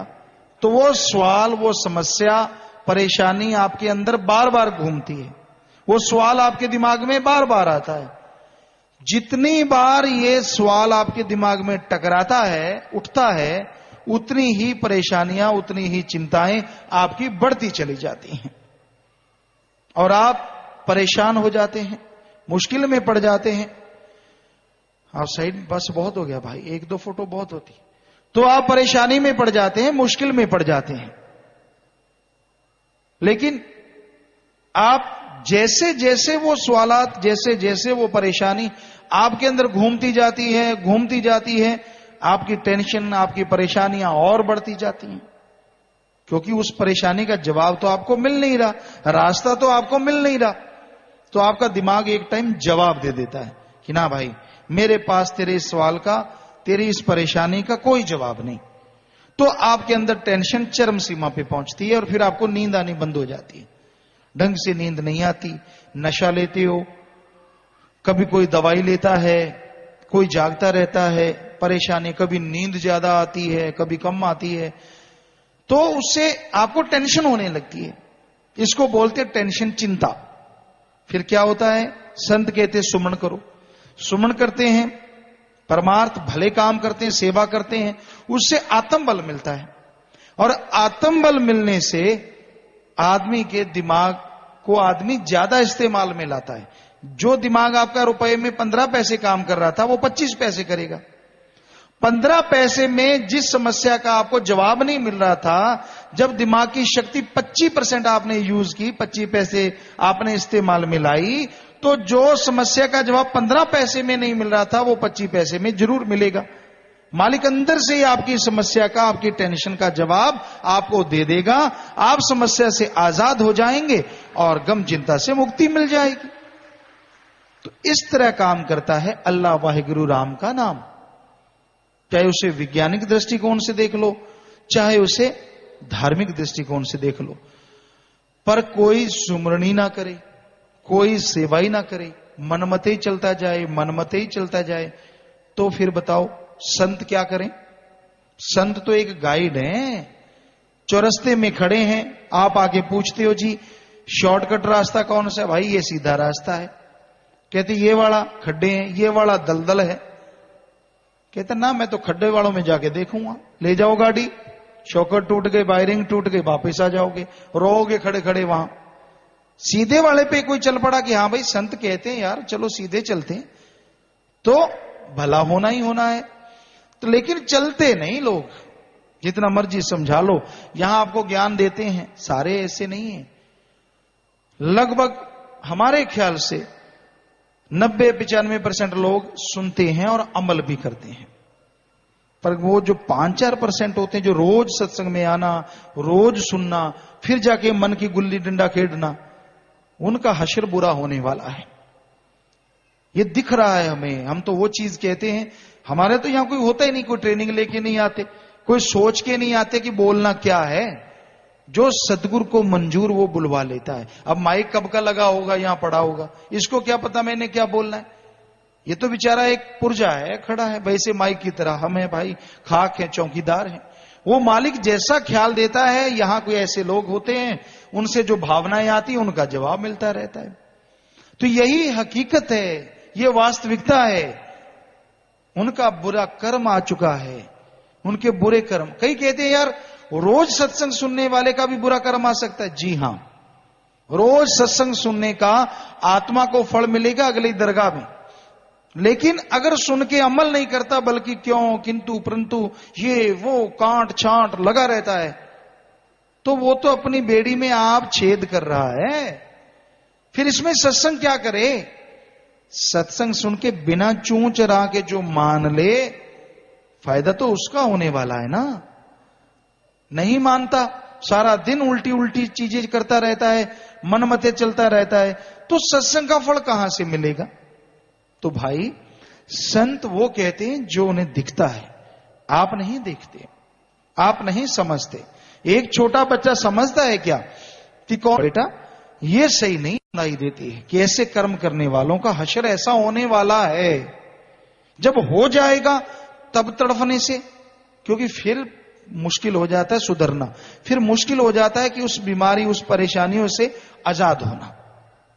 तो वो सवाल, वो समस्या, परेशानी आपके अंदर बार बार घूमती है। वो सवाल आपके दिमाग में बार बार आता है। जितनी बार ये सवाल आपके दिमाग में टकराता है, उठता है, उतनी ही परेशानियां, उतनी ही चिंताएं आपकी बढ़ती चली जाती हैं और आप परेशान हो जाते हैं, मुश्किल में पड़ जाते हैं। आप साइड, बस बहुत हो गया भाई, 1-2 फोटो बहुत होती। तो आप परेशानी में पड़ जाते हैं, मुश्किल में पड़ जाते हैं। लेकिन आप जैसे जैसे वो सवालात, जैसे जैसे वो परेशानी आपके अंदर घूमती जाती है, आपकी टेंशन, आपकी परेशानियां और बढ़ती जाती हैं, क्योंकि उस परेशानी का जवाब तो आपको मिल नहीं रहा, रास्ता तो आपको मिल नहीं रहा। तो आपका दिमाग एक टाइम जवाब दे देता है कि ना भाई, मेरे पास तेरे इस सवाल का, तेरी इस परेशानी का कोई जवाब नहीं। तो आपके अंदर टेंशन चरम सीमा पे पहुंचती है और फिर आपको नींद आनी बंद हो जाती है। ढंग से नींद नहीं आती, नशा लेते हो, कभी कोई दवाई लेता है, कोई जागता रहता है, परेशानी, कभी नींद ज्यादा आती है, कभी कम आती है, तो उससे आपको टेंशन होने लगती है। इसको बोलते टेंशन, चिंता। फिर क्या होता है? संत कहते सुमन करो। सुमन करते हैं, परमार्थ भले काम करते हैं, सेवा करते हैं, उससे आत्मबल मिलता है। और आत्मबल मिलने से आदमी के दिमाग को आदमी ज्यादा इस्तेमाल में लाता है। जो दिमाग आपका रुपए में 15 पैसे काम कर रहा था, वो 25 पैसे करेगा। 15 पैसे में जिस समस्या का आपको जवाब नहीं मिल रहा था, जब दिमाग की शक्ति 25% आपने यूज की, 25 पैसे आपने इस्तेमाल में लाई, तो जो समस्या का जवाब 15 पैसे में नहीं मिल रहा था, वो 25 पैसे में जरूर मिलेगा। मालिक अंदर से ही आपकी समस्या का, आपकी टेंशन का जवाब आपको दे देगा। आप समस्या से आजाद हो जाएंगे और गम चिंता से मुक्ति मिल जाएगी। तो इस तरह काम करता है अल्लाह वाहिगुरु राम का नाम। चाहे उसे वैज्ञानिक दृष्टिकोण से देख लो, चाहे उसे धार्मिक दृष्टिकोण से देख लो, पर कोई सुमरनी ना करे, कोई सेवाई ना करे, मनमते ही चलता जाए, मनमते ही चलता जाए, तो फिर बताओ संत क्या करें? संत तो एक गाइड हैं। चौरस्ते में खड़े हैं, आप आके पूछते हो जी शॉर्टकट रास्ता कौन सा है? भाई ये सीधा रास्ता है। कहते ये वाला खड्डे हैं, ये वाला दलदल है। कहते ना, मैं तो खड्डे वालों में जाके देखूंगा। ले जाओ गाड़ी, शॉकर टूट गए, वायरिंग टूट गई, वापिस आ जाओगे, रोओगे खड़े खड़े वहां। सीधे वाले पे कोई चल पड़ा कि हाँ भाई संत कहते हैं यार चलो सीधे चलते हैं, तो भला होना ही होना है। तो लेकिन चलते नहीं लोग, जितना मर्जी समझा लो। यहां आपको ज्ञान देते हैं, सारे ऐसे नहीं है। लगभग हमारे ख्याल से 90-95% लोग सुनते हैं और अमल भी करते हैं, पर वो जो 5-4% होते हैं जो रोज सत्संग में आना, रोज सुनना, फिर जाके मन की गुल्ली डंडा खेलना, उनका हश्र बुरा होने वाला है। ये दिख रहा है हमें। हम तो वो चीज कहते हैं, हमारे तो यहां कोई होता ही नहीं, कोई ट्रेनिंग लेके नहीं आते, कोई सोच के नहीं आते कि बोलना क्या है। जो सदगुरु को मंजूर वो बुलवा लेता है। अब माइक कब का लगा होगा, यहां पड़ा होगा, इसको क्या पता मैंने क्या बोलना है। ये तो बेचारा एक पुर्जा है, खड़ा है वैसे माइक की तरह। हम है भाई, खाक है, चौकीदार है। वो मालिक जैसा ख्याल देता है, यहां कोई ऐसे लोग होते हैं, उनसे जो भावनाएं आती है उनका जवाब मिलता रहता है। तो यही हकीकत है, ये वास्तविकता है। उनका बुरा कर्म आ चुका है, उनके बुरे कर्म। कई कहते हैं यार रोज सत्संग सुनने वाले का भी बुरा कर्म आ सकता है। जी हां, रोज सत्संग सुनने का आत्मा को फल मिलेगा अगली दरगाह में, लेकिन अगर सुन के अमल नहीं करता, बल्कि क्यों, किंतु परंतु, ये वो कांट छांट लगा रहता है, तो वो तो अपनी बेड़ी में आप छेद कर रहा है। फिर इसमें सत्संग क्या करे? सत्संग सुन के बिना चूं चरा के जो मान ले, फायदा तो उसका होने वाला है ना। नहीं मानता सारा दिन उल्टी उल्टी चीजें करता रहता है, मनमते चलता रहता है, तो सत्संग का फल कहां से मिलेगा? तो भाई संत वो कहते हैं जो उन्हें दिखता है, आप नहीं देखते, आप नहीं समझते। एक छोटा बच्चा समझता है क्या कि कौन बेटा ये सही नहीं सुनाई देती है कि ऐसे कर्म करने वालों का हश्र ऐसा होने वाला है। जब हो जाएगा तब तड़फने से, क्योंकि फिर मुश्किल हो जाता है सुधरना, फिर मुश्किल हो जाता है कि उस बीमारी उस परेशानियों से आजाद होना।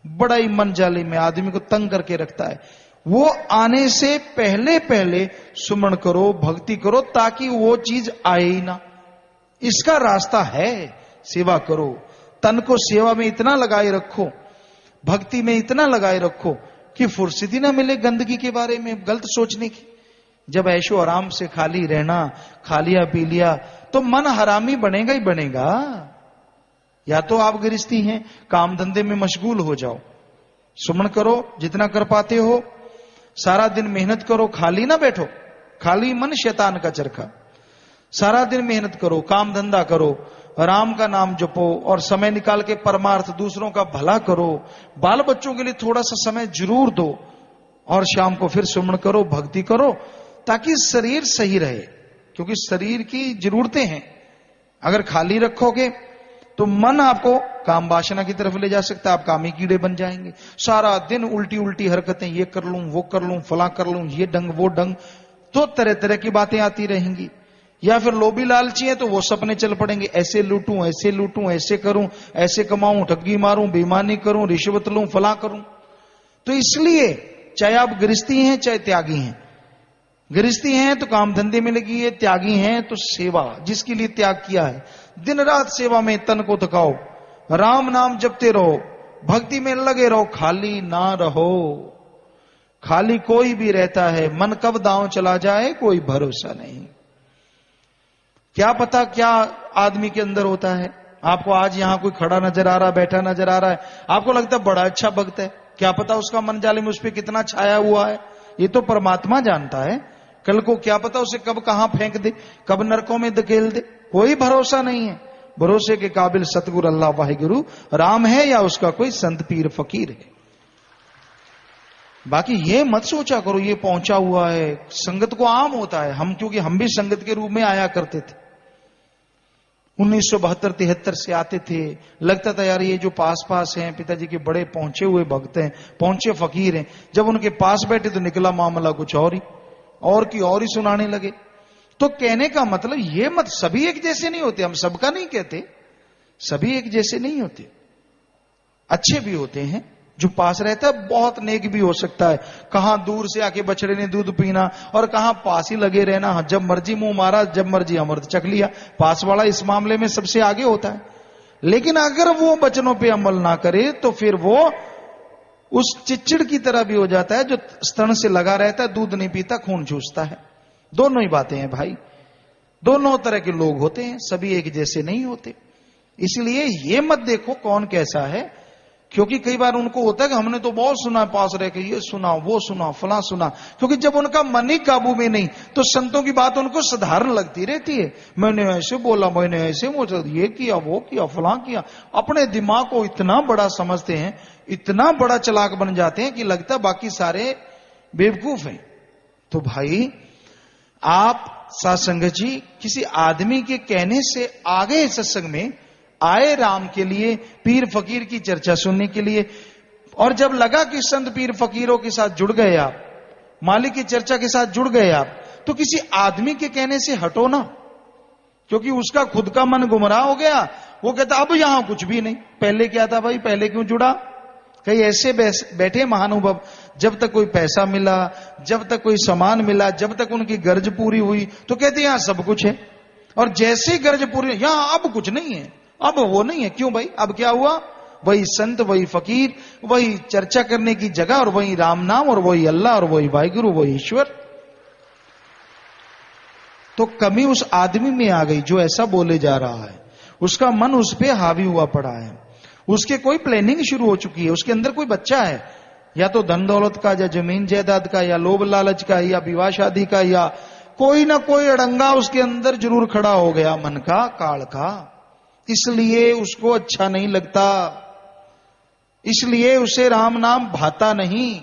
बड़ा ही मन जाले में आदमी को तंग करके रखता है। वो आने से पहले पहले सुमन करो, भक्ति करो, ताकि वो चीज आए ही ना। इसका रास्ता है, सेवा करो, तन को सेवा में इतना लगाए रखो, भक्ति में इतना लगाए रखो कि फुर्सती ना मिले गंदगी के बारे में गलत सोचने की। जब ऐशो आराम से खाली रहना, खा लिया पी लिया, तो मन हरामी बनेगा ही बनेगा। या तो आप गृहस्थी हैं, काम धंधे में मशगूल हो जाओ, सुमन करो जितना कर पाते हो, सारा दिन मेहनत करो, खाली ना बैठो, खाली मन शैतान का चरखा। सारा दिन मेहनत करो, काम धंधा करो, राम का नाम जपो और समय निकाल के परमार्थ दूसरों का भला करो। बाल बच्चों के लिए थोड़ा सा समय जरूर दो और शाम को फिर सुमन करो, भक्ति करो, ताकि शरीर सही रहे, क्योंकि शरीर की जरूरतें हैं। अगर खाली रखोगे तो मन आपको काम वासना की तरफ ले जा सकता है, आप कामी कीड़े बन जाएंगे। सारा दिन उल्टी उल्टी हरकतें, ये कर लूं वो कर लूं फला कर लूं, ये डंग वो डंग, तो तरह तरह की बातें आती रहेंगी। या फिर लोभी लालची है तो वो सपने चल पड़ेंगे, ऐसे लूटूं ऐसे करूं, ऐसे कमाऊं, ठगी मारूं, बेईमानी करूं, रिश्वत लूं, फला करूं। तो इसलिए चाहे आप गृहस्थी हैं चाहे त्यागी हैं, गृहस्थी हैं तो काम धंधे में लगी है, त्यागी हैं तो सेवा, जिसके लिए त्याग किया है दिन रात सेवा में तन को थकाओ, राम नाम जपते रहो, भक्ति में लगे रहो, खाली ना रहो। खाली कोई भी रहता है, मन कब दांव चला जाए कोई भरोसा नहीं। क्या पता क्या आदमी के अंदर होता है। आपको आज यहां कोई खड़ा नजर आ रहा, बैठा नजर आ रहा है, आपको लगता है बड़ा अच्छा भक्त है, क्या पता उसका मन जाले में उस पर कितना छाया हुआ है, ये तो परमात्मा जानता है। कल को क्या पता उसे कब कहां फेंक दे, कब नरकों में धकेल दे, कोई भरोसा नहीं है। भरोसे के काबिल सतगुरु अल्लाह वाहिगुरु राम है या उसका कोई संत पीर फकीर है। बाकी ये मत सोचा करो ये पहुंचा हुआ है, संगत को आम होता है। हम क्योंकि हम भी संगत के रूप में आया करते थे, 1972-73 से आते थे, लगता था यार ये जो पास पास हैं पिताजी के बड़े पहुंचे हुए भक्त हैं, पहुंचे फकीर हैं। जब उनके पास बैठे तो निकला मामला कुछ और ही सुनाने लगे। तो कहने का मतलब ये मत, सभी एक जैसे नहीं होते, हम सबका नहीं कहते, सभी एक जैसे नहीं होते। अच्छे भी होते हैं, जो पास रहता है बहुत नेक भी हो सकता है। कहां दूर से आके बछड़े ने दूध पीना और कहां पास ही लगे रहना, जब मर्जी मुंह मारा, जब मर्जी अमृत चख लिया। पास वाला इस मामले में सबसे आगे होता है। लेकिन अगर वो वचनों पे अमल ना करे तो फिर वो उस चिच्चिड़ की तरह भी हो जाता है जो स्तन से लगा रहता है, दूध नहीं पीता, खून चूसता है। दोनों ही बातें हैं भाई, दोनों तरह के लोग होते हैं, सभी एक जैसे नहीं होते। इसलिए ये मत देखो कौन कैसा है, क्योंकि कई बार उनको होता है कि हमने तो बहुत सुना पास रह के, ये सुना वो सुना फला सुना, क्योंकि जब उनका मन ही काबू में नहीं तो संतों की बात उनको साधारण लगती रहती है। मैंने ऐसे बोला, मैंने ऐसे ये किया वो किया फला किया, अपने दिमाग को इतना बड़ा समझते हैं, इतना बड़ा चालाक बन जाते हैं कि लगता बाकी सारे बेवकूफ हैं। तो भाई आप सत्संग जी किसी आदमी के कहने से आगे सत्संग में आए, राम के लिए, पीर फकीर की चर्चा सुनने के लिए। और जब लगा कि संत पीर फकीरों के साथ जुड़ गए आप, मालिक की चर्चा के साथ जुड़ गए आप, तो किसी आदमी के कहने से हटो ना, क्योंकि उसका खुद का मन गुमराह हो गया। वो कहता अब यहां कुछ भी नहीं, पहले क्या था भाई, पहले क्यों जुड़ा। कई ऐसे बैठे महानुभव, जब तक कोई पैसा मिला, जब तक कोई सामान मिला, जब तक उनकी गर्ज पूरी हुई तो कहते यहां सब कुछ है, और जैसे ही गर्ज पूरी, यहां अब कुछ नहीं है, अब वो नहीं है। क्यों भाई, अब क्या हुआ, वही संत, वही फकीर, वही चर्चा करने की जगह, और वही राम नाम, और वही अल्लाह, और वही वाहिगुरु, वही ईश्वर। तो कमी उस आदमी में आ गई जो ऐसा बोले जा रहा है, उसका मन उस पर हावी हुआ पड़ा है, उसके कोई प्लानिंग शुरू हो चुकी है, उसके अंदर कोई बच्चा है, या तो धन दौलत का, या जमीन जायदाद का, या लोभ लालच का, या विवाह शादी का, या कोई ना कोई अड़ंगा उसके अंदर जरूर खड़ा हो गया, मन का, काल का। इसलिए उसको अच्छा नहीं लगता, इसलिए उसे राम नाम भाता नहीं।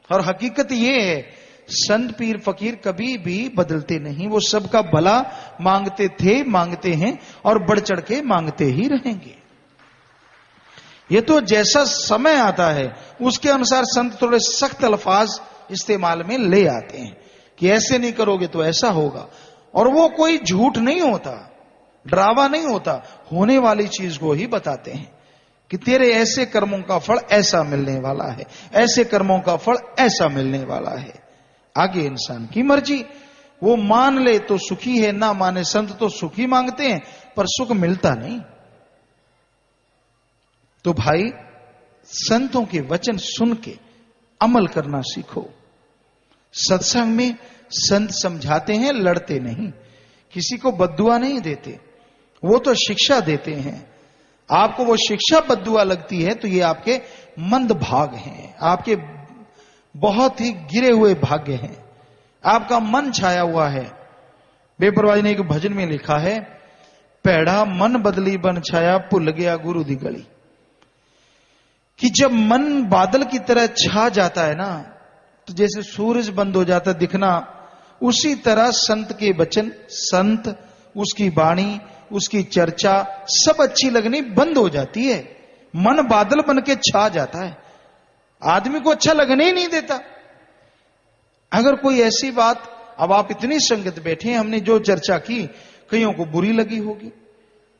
और हकीकत यह है, संत पीर फकीर कभी भी बदलते नहीं, वो सबका भला मांगते थे, मांगते हैं और बढ़ चढ़ के मांगते ही रहेंगे। ये तो जैसा समय आता है उसके अनुसार संत थोड़े सख्त अल्फाज इस्तेमाल में ले आते हैं कि ऐसे नहीं करोगे तो ऐसा होगा। और वो कोई झूठ नहीं होता, डरावा नहीं होता, होने वाली चीज को ही बताते हैं कि तेरे ऐसे कर्मों का फल ऐसा मिलने वाला है, ऐसे कर्मों का फल ऐसा मिलने वाला है। आगे इंसान की मर्जी, वो मान ले तो सुखी है, ना माने। संत तो सुखी मांगते हैं पर सुख मिलता नहीं। तो भाई, संतों के वचन सुन के अमल करना सीखो। सत्संग में संत समझाते हैं, लड़ते नहीं, किसी को बद्दुआ नहीं देते, वो तो शिक्षा देते हैं। आपको वो शिक्षा बद्दुआ लगती है तो ये आपके मंद भाग हैं, आपके बहुत ही गिरे हुए भाग्य हैं, आपका मन छाया हुआ है। बेपरवाही ने एक भजन में लिखा है, पैड़ा मन बदली बन छाया, भुल गया गुरु दी गली। कि जब मन बादल की तरह छा जाता है ना, तो जैसे सूरज बंद हो जाता है दिखना, उसी तरह संत के वचन, संत, उसकी वाणी, उसकी चर्चा सब अच्छी लगनी बंद हो जाती है। मन बादल बन के छा जाता है, आदमी को अच्छा लगने ही नहीं देता। अगर कोई ऐसी बात, अब आप इतनी संगत बैठे हैं, हमने जो चर्चा की कईयों को बुरी लगी होगी,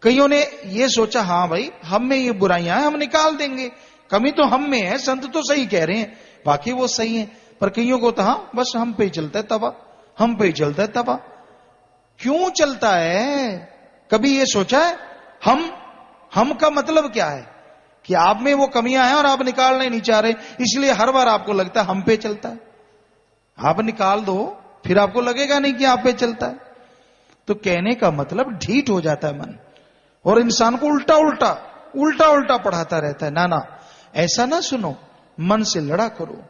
कईयों ने ये सोचा हाँ भाई हम में ये बुराइयां हैं, हम निकाल देंगे, कमी तो हम में है, संत तो सही कह रहे हैं, बाकी वो सही है। पर कईयों को तो हाँ बस हम पे ही चलता है तवा, हम पे ही चलता है तवा। क्यों चलता है? कभी ये सोचा है? हम का मतलब क्या है? कि आप में वो कमियां हैं और आप निकालना ही नहीं चाह रहे, इसलिए हर बार आपको लगता है हम पे चलता है। आप निकाल दो, फिर आपको लगेगा नहीं कि आप पे चलता है। तो कहने का मतलब ढीठ हो जाता है मन, और इंसान को उल्टा उल्टा पढ़ाता रहता है। ना, ऐसा ना सुनो, मन से लड़ा करो,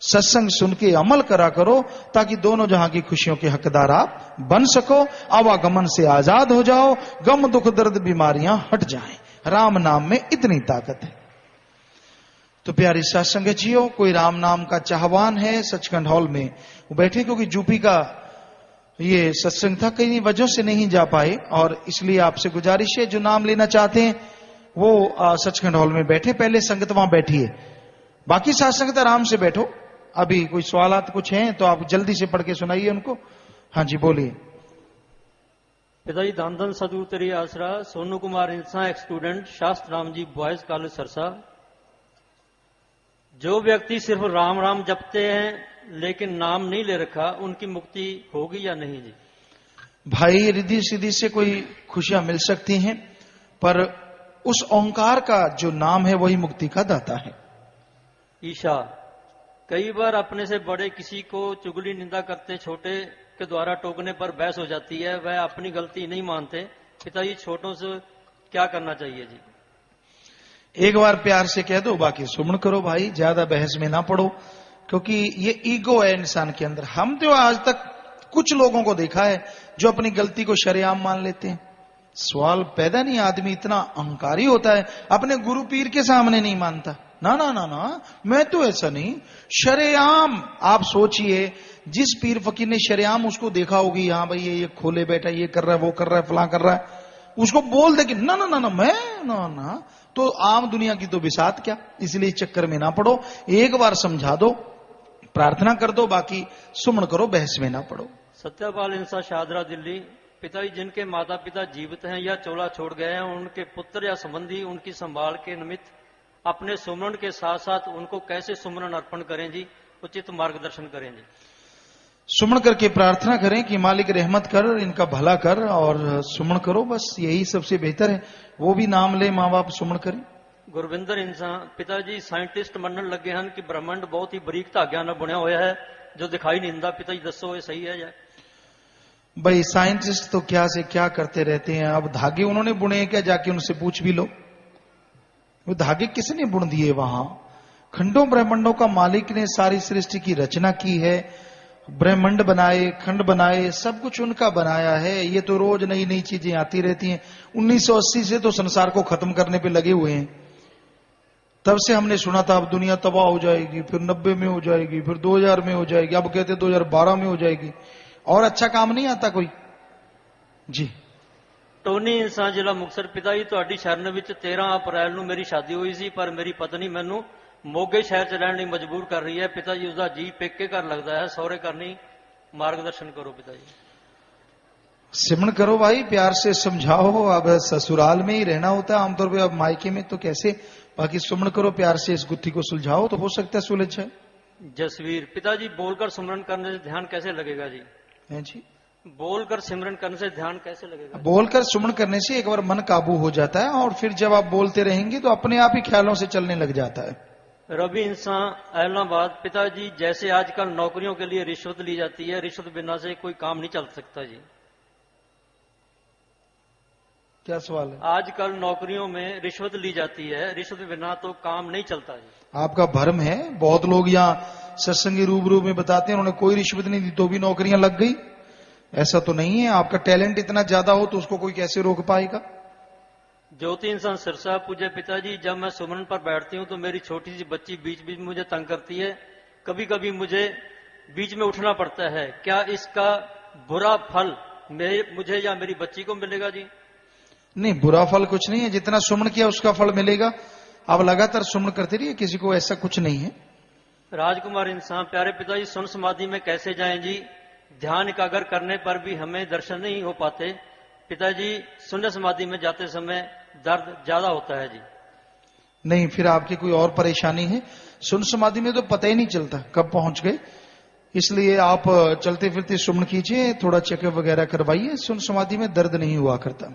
सत्संग सुन के अमल करा करो, ताकि दोनों जहां की खुशियों के हकदार आप बन सको, आवागमन से आजाद हो जाओ, गम दुख दर्द बीमारियां हट जाएं। राम नाम में इतनी ताकत है। तो प्यारी सत्संग जियो, कोई राम नाम का चाहवान है सचखंड हॉल में, वो बैठे, क्योंकि यूपी का ये सत्संग था, कई वजहों से नहीं जा पाए, और इसलिए आपसे गुजारिश है जो नाम लेना चाहते हैं वो सचखंड हॉल में बैठे, पहले संगत वहां बैठी है, बाकी साथ संगत आराम से बैठो। अभी कोई सवालात कुछ हैं तो आप जल्दी से पढ़ के सुनाइए उनको। हाँ जी बोलिए। पिताजी धन धन सदगुरु तेरी आसरा, सोनू कुमार इंसा, एक स्टूडेंट, शास्त्र राम जी बॉयज कॉलेज सरसा। जो व्यक्ति सिर्फ राम राम जपते हैं लेकिन नाम नहीं ले रखा, उनकी मुक्ति होगी या नहीं जी? भाई, रिद्धि सिद्धि से कोई खुशियां मिल सकती हैं, पर उस ओंकार का जो नाम है वही मुक्ति का दाता है। ईशा, कई बार अपने से बड़े किसी को चुगली निंदा करते छोटे के द्वारा टोकने पर बहस हो जाती है, वह अपनी गलती नहीं मानते। पिताजी छोटों से क्या करना चाहिए जी? एक बार प्यार से कह दो, बाकी सुमन करो भाई, ज्यादा बहस में ना पड़ो, क्योंकि ये ईगो है इंसान के अंदर। हम तो आज तक कुछ लोगों को देखा है जो अपनी गलती को शरेआम मान लेते हैं। सवाल पैदा नहीं, आदमी इतना अहंकारी होता है, अपने गुरु पीर के सामने नहीं मानता। ना, मैं तो ऐसा नहीं, शरेआम। आप सोचिए, जिस पीर फकीर ने शरेआम उसको देखा होगी, हाँ भाई ये खोले बैठा, ये कर रहा है, वो कर रहा है, फलां कर रहा है, उसको बोल दे कि ना मैं ना, तो आम दुनिया की तो बिसात क्या। इसलिए चक्कर में ना पड़ो, एक बार समझा दो, प्रार्थना कर दो, बाकी सुमन करो, बहस में ना पड़ो। सत्यपाल इंसा, शाहदरा दिल्ली। पिताजी जिनके माता पिता जीवित हैं या चोला छोड़ गए हैं, उनके पुत्र या संबंधी उनकी संभाल के निमित्त अपने सुमरण के साथ साथ उनको कैसे सुमरण अर्पण करें जी? उचित मार्गदर्शन करें जी। सुमन करके प्रार्थना करें कि मालिक रहमत कर, इनका भला कर, और सुमन करो, बस यही सबसे बेहतर है। वो भी नाम ले, माँ बाप सुमन करें। गुरविंदर इंसान, पिताजी साइंटिस्ट मनन लगे हैं कि ब्रह्मांड बहुत ही बरीक धाग्या न बुनिया हुआ है जो दिखाई नहीं देता। पिताजी दसो ये सही है या? भाई साइंटिस्ट तो क्या से क्या करते रहते हैं, अब धागे उन्होंने बुने क्या, जाके उनसे पूछ भी लो। वो धागे किसने बुन दिए? वहां खंडों ब्रह्मांडों का मालिक ने सारी सृष्टि की रचना की है, ब्रह्मांड बनाए, खंड बनाए, सब कुछ उनका बनाया है। ये तो रोज नई नई चीजें आती रहती हैं। 1980 से तो संसार को खत्म करने पे लगे हुए हैं। तब से हमने सुना था अब दुनिया तबाह हो जाएगी, फिर 90 में हो जाएगी, फिर 2000 में हो जाएगी, अब कहते 2012 में हो जाएगी। और अच्छा काम नहीं आता कोई जी। ਟੋਨੀ ਇੰਸਾਂ ਜ਼ਿਲ੍ਹਾ ਮੁਕਤਸਰ। ਪਿਤਾ ਜੀ ਤੁਹਾਡੀ ਸ਼ਰਨ ਵਿੱਚ 13 ਅਪ੍ਰੈਲ ਨੂੰ ਮੇਰੀ ਸ਼ਾਦੀ ਹੋਈ ਸੀ, ਪਰ ਮੇਰੀ ਪਤਨੀ ਮੈਨੂੰ ਮੋਗੇ ਸ਼ਹਿਰ 'ਚ ਰਹਿਣ ਲਈ ਮਜਬੂਰ ਕਰ ਰਹੀ ਹੈ। ਪਿਤਾ ਜੀ ਉਸਦਾ ਜੀ ਪੇਕੇ ਘਰ ਲੱਗਦਾ ਹੈ, ਸਹੁਰੇ ਘਰ नहीं। मार्गदर्शन करो पिता जी। सिमरण करो भाई, प्यार से समझाओ। अब ससुराल में ही रहना होता है आमतौर पे, अब मायके में तो कैसे। बाकी सुमरण करो, प्यार से इस गुत्थी को सुलझाओ तो हो सकता है सुलझ जाए। जसवीर। पिताजी बोलकर सिमरन करने से ध्यान कैसे लगेगा जी? है जी। बोलकर सिमरन करने से ध्यान कैसे लगेगा? बोलकर सुमरण करने से एक बार मन काबू हो जाता है और फिर जब आप बोलते रहेंगे तो अपने आप ही ख्यालों से चलने लग जाता है। रवि इंसान एलनाबाद। पिताजी जैसे आजकल नौकरियों के लिए रिश्वत ली जाती है, रिश्वत बिना से कोई काम नहीं चल सकता जी। क्या सवाल है? आजकल नौकरियों में रिश्वत ली जाती है, रिश्वत बिना तो काम नहीं चलता जी। आपका भ्रम है। बहुत लोग यहाँ सत्संगी रूबरू में बताते हैं उन्होंने कोई रिश्वत नहीं दी तो भी नौकरियां लग गई। ऐसा तो नहीं है। आपका टैलेंट इतना ज्यादा हो तो उसको कोई कैसे रोक पाएगा। ज्योति इंसान सिरसा। पूज्य पिताजी, जब मैं सुमरन पर बैठती हूँ तो मेरी छोटी सी बच्ची बीच बीच में मुझे तंग करती है। कभी कभी मुझे बीच में उठना पड़ता है। क्या इसका बुरा फल मुझे या मेरी बच्ची को मिलेगा जी? नहीं, बुरा फल कुछ नहीं है। जितना सुमन किया उसका फल मिलेगा। आप लगातार सुमन करते रहिए, किसी को ऐसा कुछ नहीं है। राजकुमार इंसान। प्यारे पिताजी, सुन समाधि में कैसे जाएं जी? ध्यान एकाग्र करने पर भी हमें दर्शन नहीं हो पाते। पिताजी, शून्य समाधि में जाते समय दर्द ज्यादा होता है जी। नहीं, फिर आपकी कोई और परेशानी है। शून्य समाधि में तो पता ही नहीं चलता कब पहुंच गए। इसलिए आप चलते फिरते सुमन कीजिए, थोड़ा चेकअप वगैरह करवाइए। शून्य समाधि में दर्द नहीं हुआ करता।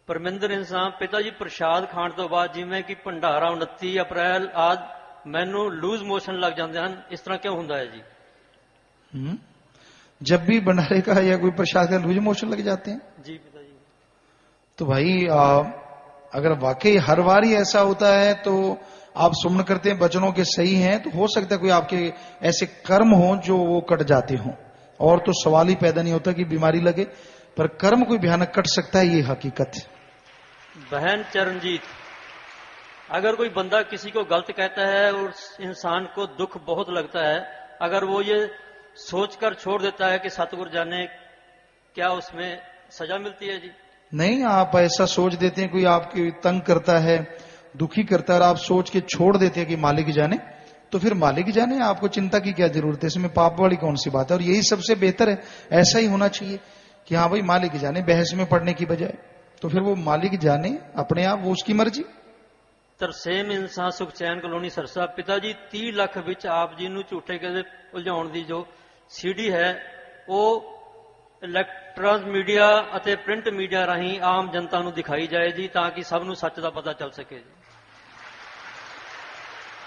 परमिंदर इंसान। पिताजी, प्रसाद खाण तो बाद जिवें कि भंडारा 29 अप्रैल आदि मैनू लूज मोशन लग जाते हैं, इस तरह क्यों होता है जी? जब भी भंडारे का या कोई प्रसाद का लूज मोशन लग जाते हैं जी पिताजी। तो भाई अगर वाकई हर बार ही ऐसा होता है तो आप सुमन करते हैं, वचनों के सही हैं, तो हो सकता है कोई आपके ऐसे कर्म हो जो वो कट जाते हों। और तो सवाल ही पैदा नहीं होता कि बीमारी लगे, पर कर्म कोई भयानक कट सकता है, ये हकीकत है। बहन चरणजीत। अगर कोई बंदा किसी को गलत कहता है और इंसान को दुख बहुत लगता है, अगर वो ये सोचकर छोड़ देता है कि सतगुरु जाने, क्या उसमें सजा मिलती है जी? नहीं, आप ऐसा सोच देते हैं कोई आपकी तंग करता है, दुखी करता है और आप सोच के छोड़ देते हैं कि मालिक जाने, तो फिर मालिक जाने, आपको चिंता की क्या जरूरत है? इसमें पाप वाली कौन सी बात है? और यही सबसे बेहतर है, ऐसा ही होना चाहिए कि हाँ भाई मालिक जाने, बहस में पड़ने की बजाय। तो फिर वो मालिक जाने अपने आप, वो उसकी मर्जी। तरसेम इंसान सुख चैन कॉलोनी सरसा। पिताजी, 30 ਲੱਖ ਵਿੱਚ ਆਪ ਜੀ ਨੂੰ ਝੂਠੇ ਕਦੇ ਉਲਝਾਉਣ ਦੀ ਜੋ ਸੀਡੀ ਹੈ ਉਹ ਇਲੈਕਟ੍ਰੋਨਿਕ ਮੀਡੀਆ ਅਤੇ ਪ੍ਰਿੰਟ ਮੀਡੀਆ ਰਾਹੀਂ ਆਮ ਜਨਤਾ ਨੂੰ ਦਿਖਾਈ ਜਾਏ ਜੀ, ਤਾਂ ਕਿ ਸਭ ਨੂੰ ਸੱਚ ਦਾ ਪਤਾ ਚੱਲ ਸਕੇ ਜੀ।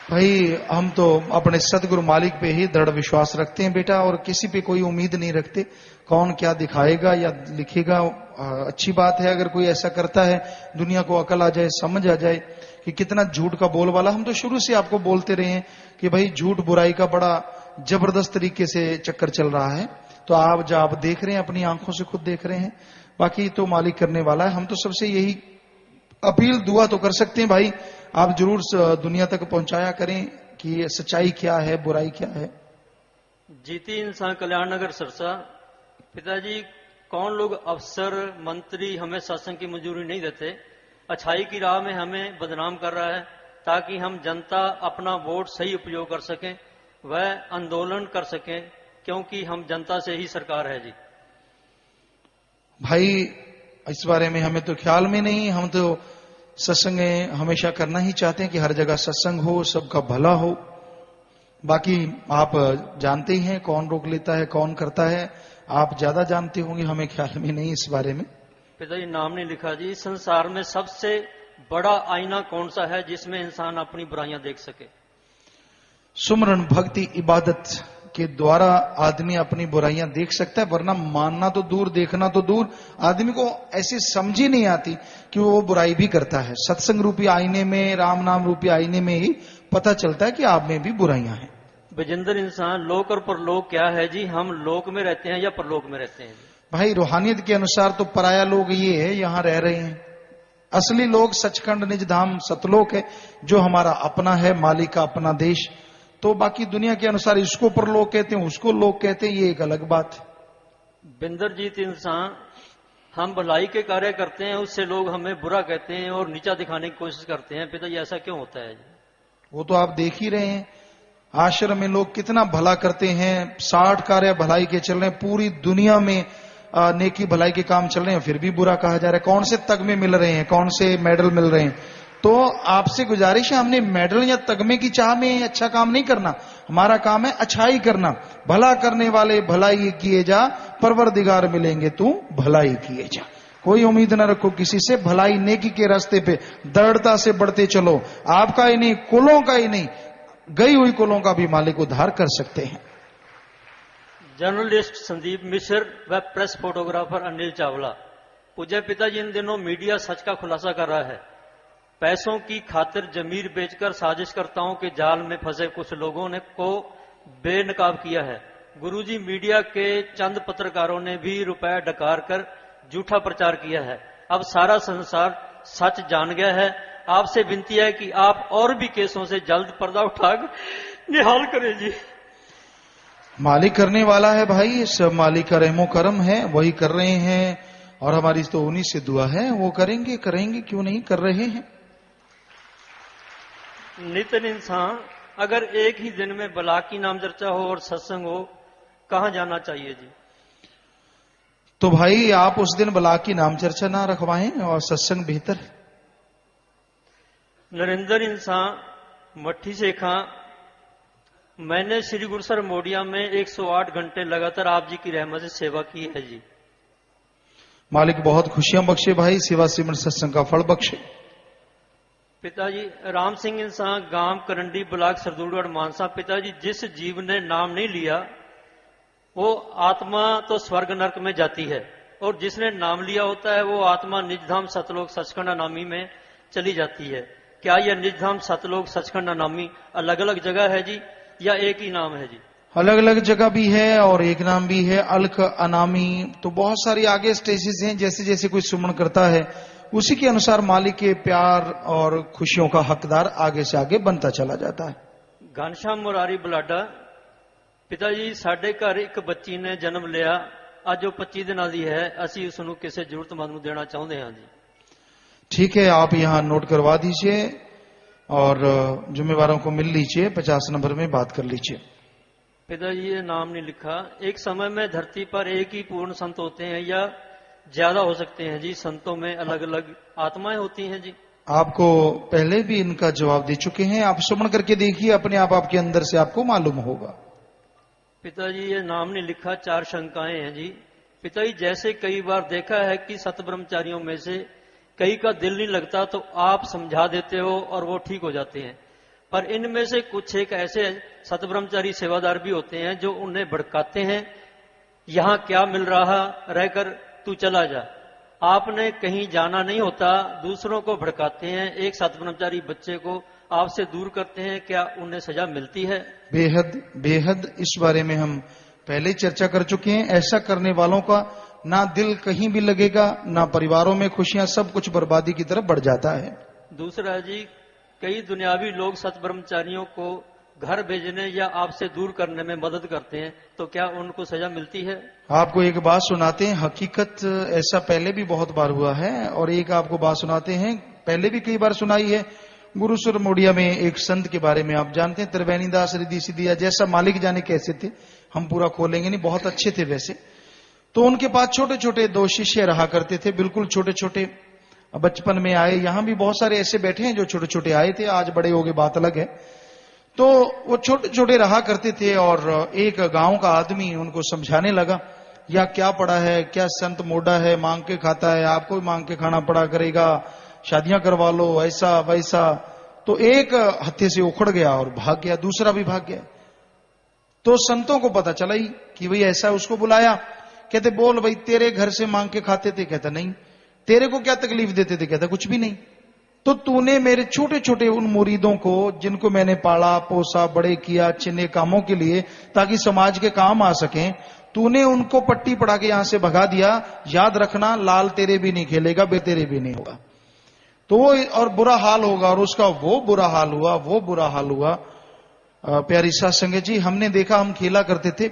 भाई हम तो अपने सतगुरु मालिक पे ही दृढ़ विश्वास रखते हैं बेटा, और किसी पे कोई उम्मीद नहीं रखते कौन क्या दिखाएगा या लिखेगा। अच्छी बात है अगर कोई ऐसा करता है, दुनिया को अकल आ जाए, समझ आ जाए कि कितना झूठ का बोलबाला। हम तो शुरू से आपको बोलते रहे हैं कि भाई झूठ बुराई का बड़ा जबरदस्त तरीके से चक्कर चल रहा है। तो आप जब आप देख रहे हैं, अपनी आंखों से खुद देख रहे हैं, बाकी तो मालिक करने वाला है। हम तो सबसे यही अपील दुआ तो कर सकते हैं भाई, आप जरूर दुनिया तक पहुंचाया करें कि सच्चाई क्या है, बुराई क्या है। जीती इंसान कल्याण नगर सरसा। पिताजी, कौन लोग अफसर मंत्री हमें सत्संग की मंजूरी नहीं देते, अच्छाई की राह में हमें बदनाम कर रहा है, ताकि हम जनता अपना वोट सही उपयोग कर सकें, वह आंदोलन कर सकें, क्योंकि हम जनता से ही सरकार है जी। भाई इस बारे में हमें तो ख्याल में नहीं। हम तो सत्संग हमेशा करना ही चाहते हैं कि हर जगह सत्संग हो, सबका भला हो। बाकी आप जानते ही हैं कौन रोक लेता है, कौन करता है, आप ज्यादा जानते होंगे, हमें ख्याल में नहीं इस बारे में। पिताजी, नाम नहीं लिखा जी। संसार में सबसे बड़ा आईना कौन सा है जिसमें इंसान अपनी बुराइयां देख सके? सुमरन, भक्ति, इबादत के द्वारा आदमी अपनी बुराइयां देख सकता है, वरना मानना तो दूर, देखना तो दूर, आदमी को ऐसी समझ ही नहीं आती कि वो बुराई भी करता है। सत्संग रूपी आईने में, राम नाम रूपी आईने में ही पता चलता है कि आप में भी बुराइयां हैं। विजेंद्र इंसान, लोक और परलोक क्या है जी? हम लोक में रहते हैं या परलोक में रहते हैं? भाई रूहानियत के अनुसार तो पराया लोग ये है, यहां रह रहे हैं। असली लोग सचखंड निज धाम सतलोक है, जो हमारा अपना है, मालिक का अपना देश। तो बाकी दुनिया के अनुसार इसको परलोक कहते हैं, उसको लोग कहते हैं, ये एक अलग बात है। बिंदरजीत इंसान, हम भलाई के कार्य करते हैं, उससे लोग हमें बुरा कहते हैं और नीचा दिखाने की कोशिश करते हैं। पिताजी ऐसा क्यों होता है जी? वो तो आप देख ही रहे हैं, आश्रम में लोग कितना भला करते हैं, 60 कार्य भलाई के चल रहे हैं, पूरी दुनिया में नेकी भलाई के काम चल रहे हैं, फिर भी बुरा कहा जा रहा है। कौन से तगमे मिल रहे हैं, कौन से मेडल मिल रहे हैं? तो आपसे गुजारिश है, हमने मेडल या तगमे की चाह में अच्छा काम नहीं करना। हमारा काम है अच्छाई करना। भला करने वाले भलाई किए जा, परवरदिगार मिलेंगे तू भलाई किए जा। कोई उम्मीद न रखो किसी से, भलाई नेकी के रास्ते पे दृढ़ता से बढ़ते चलो। आपका ही नहीं, कुलों का ही नहीं, गई हुई कुलों का भी मालिक उद्धार कर सकते हैं। जर्नलिस्ट संदीप मिश्र व प्रेस फोटोग्राफर अनिल चावला, पूज्य पिताजी, इन दिनों मीडिया सच का खुलासा कर रहा है। पैसों की खातिर जमीर बेचकर साजिशकर्ताओं के जाल में फंसे कुछ लोगों ने को बेनकाब किया है। गुरुजी, मीडिया के चंद पत्रकारों ने भी रुपए डकार कर झूठा प्रचार किया है। अब सारा संसार सच जान गया है। आपसे विनती है कि आप और भी केसों से जल्द पर्दा उठाकर निहाल करें जी। मालिक करने वाला है भाई, सब मालिक का रहमो करम है, वही कर रहे हैं। और हमारी तो उन्हीं से दुआ है, वो करेंगे, करेंगे क्यों नहीं, कर रहे हैं। नितिन इंसान, अगर एक ही दिन में बला की नाम चर्चा हो और सत्संग हो, कहां जाना चाहिए जी? तो भाई आप उस दिन बला की नाम चर्चा ना रखवाएं और सत्संग बेहतर है। नरेंद्र इंसान, मट्ठी से खां, मैंने श्री गुरुसर मोडिया में 108 घंटे लगातार आप जी की रहमत से सेवा की है जी। मालिक बहुत खुशियां बख्शे भाई, सेवा सिमरन सत्संग का फल बख्शे। पिताजी राम सिंह इंसान, गांव करंडी, ब्लॉक सरदूलगढ़, मानसा। पिताजी, जिस जीव ने नाम नहीं लिया वो आत्मा तो स्वर्ग नरक में जाती है, और जिसने नाम लिया होता है वो आत्मा निजधाम सतलोक सचखंड अनामी में चली जाती है। क्या यह निजधाम सतलोक सचखंड अनामी अलग अलग जगह है जी, या एक ही नाम है जी? अलग अलग जगह भी है और एक नाम भी है, अलख अनामी। तो बहुत सारी आगे स्टेजेस हैं, जैसे जैसे कोई सुमन करता है उसी के अनुसार मालिक के प्यार और खुशियों का हकदार आगे से आगे बनता चला जाता है। घनश्याम मुरारी बलाडा, पिताजी साडे घर एक बच्ची ने जन्म लिया, अज वो 25 दिनों की है, असी उसनों किसी जरूरतमंद को देना चाहते हैं जी। ठीक है, आप यहां नोट करवा दीजिए और जिम्मेवारों को मिल लीजिए, 50 नंबर में बात कर लीजिए। पिताजी ये नाम नहीं लिखा। एक समय में धरती पर एक ही पूर्ण संत होते हैं या ज्यादा हो सकते हैं जी? संतों में अलग अलग आत्माएं होती हैं जी। आपको पहले भी इनका जवाब दे चुके हैं, आप सुमन करके देखिए, अपने आप आपके अंदर से आपको मालूम होगा। पिताजी ये नाम नहीं लिखा, 4 शंकाएं हैं जी। पिताजी, जैसे कई बार देखा है कि सत ब्रह्मचारियों में से कई का दिल नहीं लगता तो आप समझा देते हो और वो ठीक हो जाते हैं, पर इनमें से कुछ एक ऐसे सत ब्रह्मचारी सेवादार भी होते हैं जो उन्हें भड़काते हैं, यहां क्या मिल रहा, रहकर तू चला जा। आपने कहीं जाना नहीं होता, दूसरों को भड़काते हैं। एक सत ब्रह्मचारी बच्चे को आपसे दूर करते हैं, क्या उन्हें सजा मिलती है? बेहद बेहद इस बारे में हम पहले चर्चा कर चुके हैं। ऐसा करने वालों का ना दिल कहीं भी लगेगा, ना परिवारों में खुशियां, सब कुछ बर्बादी की तरफ बढ़ जाता है। दूसरा जी, कई दुनियावी लोग सत ब्रह्मचारियों को घर भेजने या आपसे दूर करने में मदद करते हैं, तो क्या उनको सजा मिलती है? आपको एक बात सुनाते हैं, हकीकत ऐसा पहले भी बहुत बार हुआ है, और एक आपको बात सुनाते हैं, पहले भी कई बार सुनाई है। गुरुसर मोडिया में एक संत के बारे में आप जानते हैं, त्रिवेणी दास रिद्धि सिद्धिया, जैसा मालिक जाने कैसे थे, हम पूरा खोलेंगे नहीं, बहुत अच्छे थे वैसे। तो उनके पास छोटे छोटे 2 शिष्य रहा करते थे, बिल्कुल छोटे छोटे, बचपन में आए। यहां भी बहुत सारे ऐसे बैठे हैं जो छोटे छोटे आए थे, आज बड़े हो गए, बात अलग है। तो वो छोटे छोटे रहा करते थे, और एक गांव का आदमी उनको समझाने लगा, या क्या पड़ा है, क्या संत मोटा है, मांग के खाता है, आपको भी मांग के खाना पड़ा करेगा, शादियां करवा लो, ऐसा वैसा। तो एक हत्थे से उखड़ गया और भाग गया, दूसरा भी भाग गया। तो संतों को पता चला ही कि भाई ऐसा, उसको बुलाया, कहते बोल भाई, तेरे घर से मांग के खाते थे? कहता नहीं। तेरे को क्या तकलीफ देते थे? कहता कुछ भी नहीं। तो तूने मेरे छोटे छोटे उन मुरीदों को, जिनको मैंने पाला पोसा बड़े किया अच्छे नेक कामों के लिए ताकि समाज के काम आ सकें, तूने उनको पट्टी पड़ा के यहां से भगा दिया। याद रखना, लाल तेरे भी नहीं खेलेगा, बे तेरे भी नहीं होगा। तो वो और बुरा हाल होगा, और उसका वो बुरा हाल हुआ, वो बुरा हाल हुआ। प्यारी साथ संगत जी, हमने देखा, हम खेला करते थे,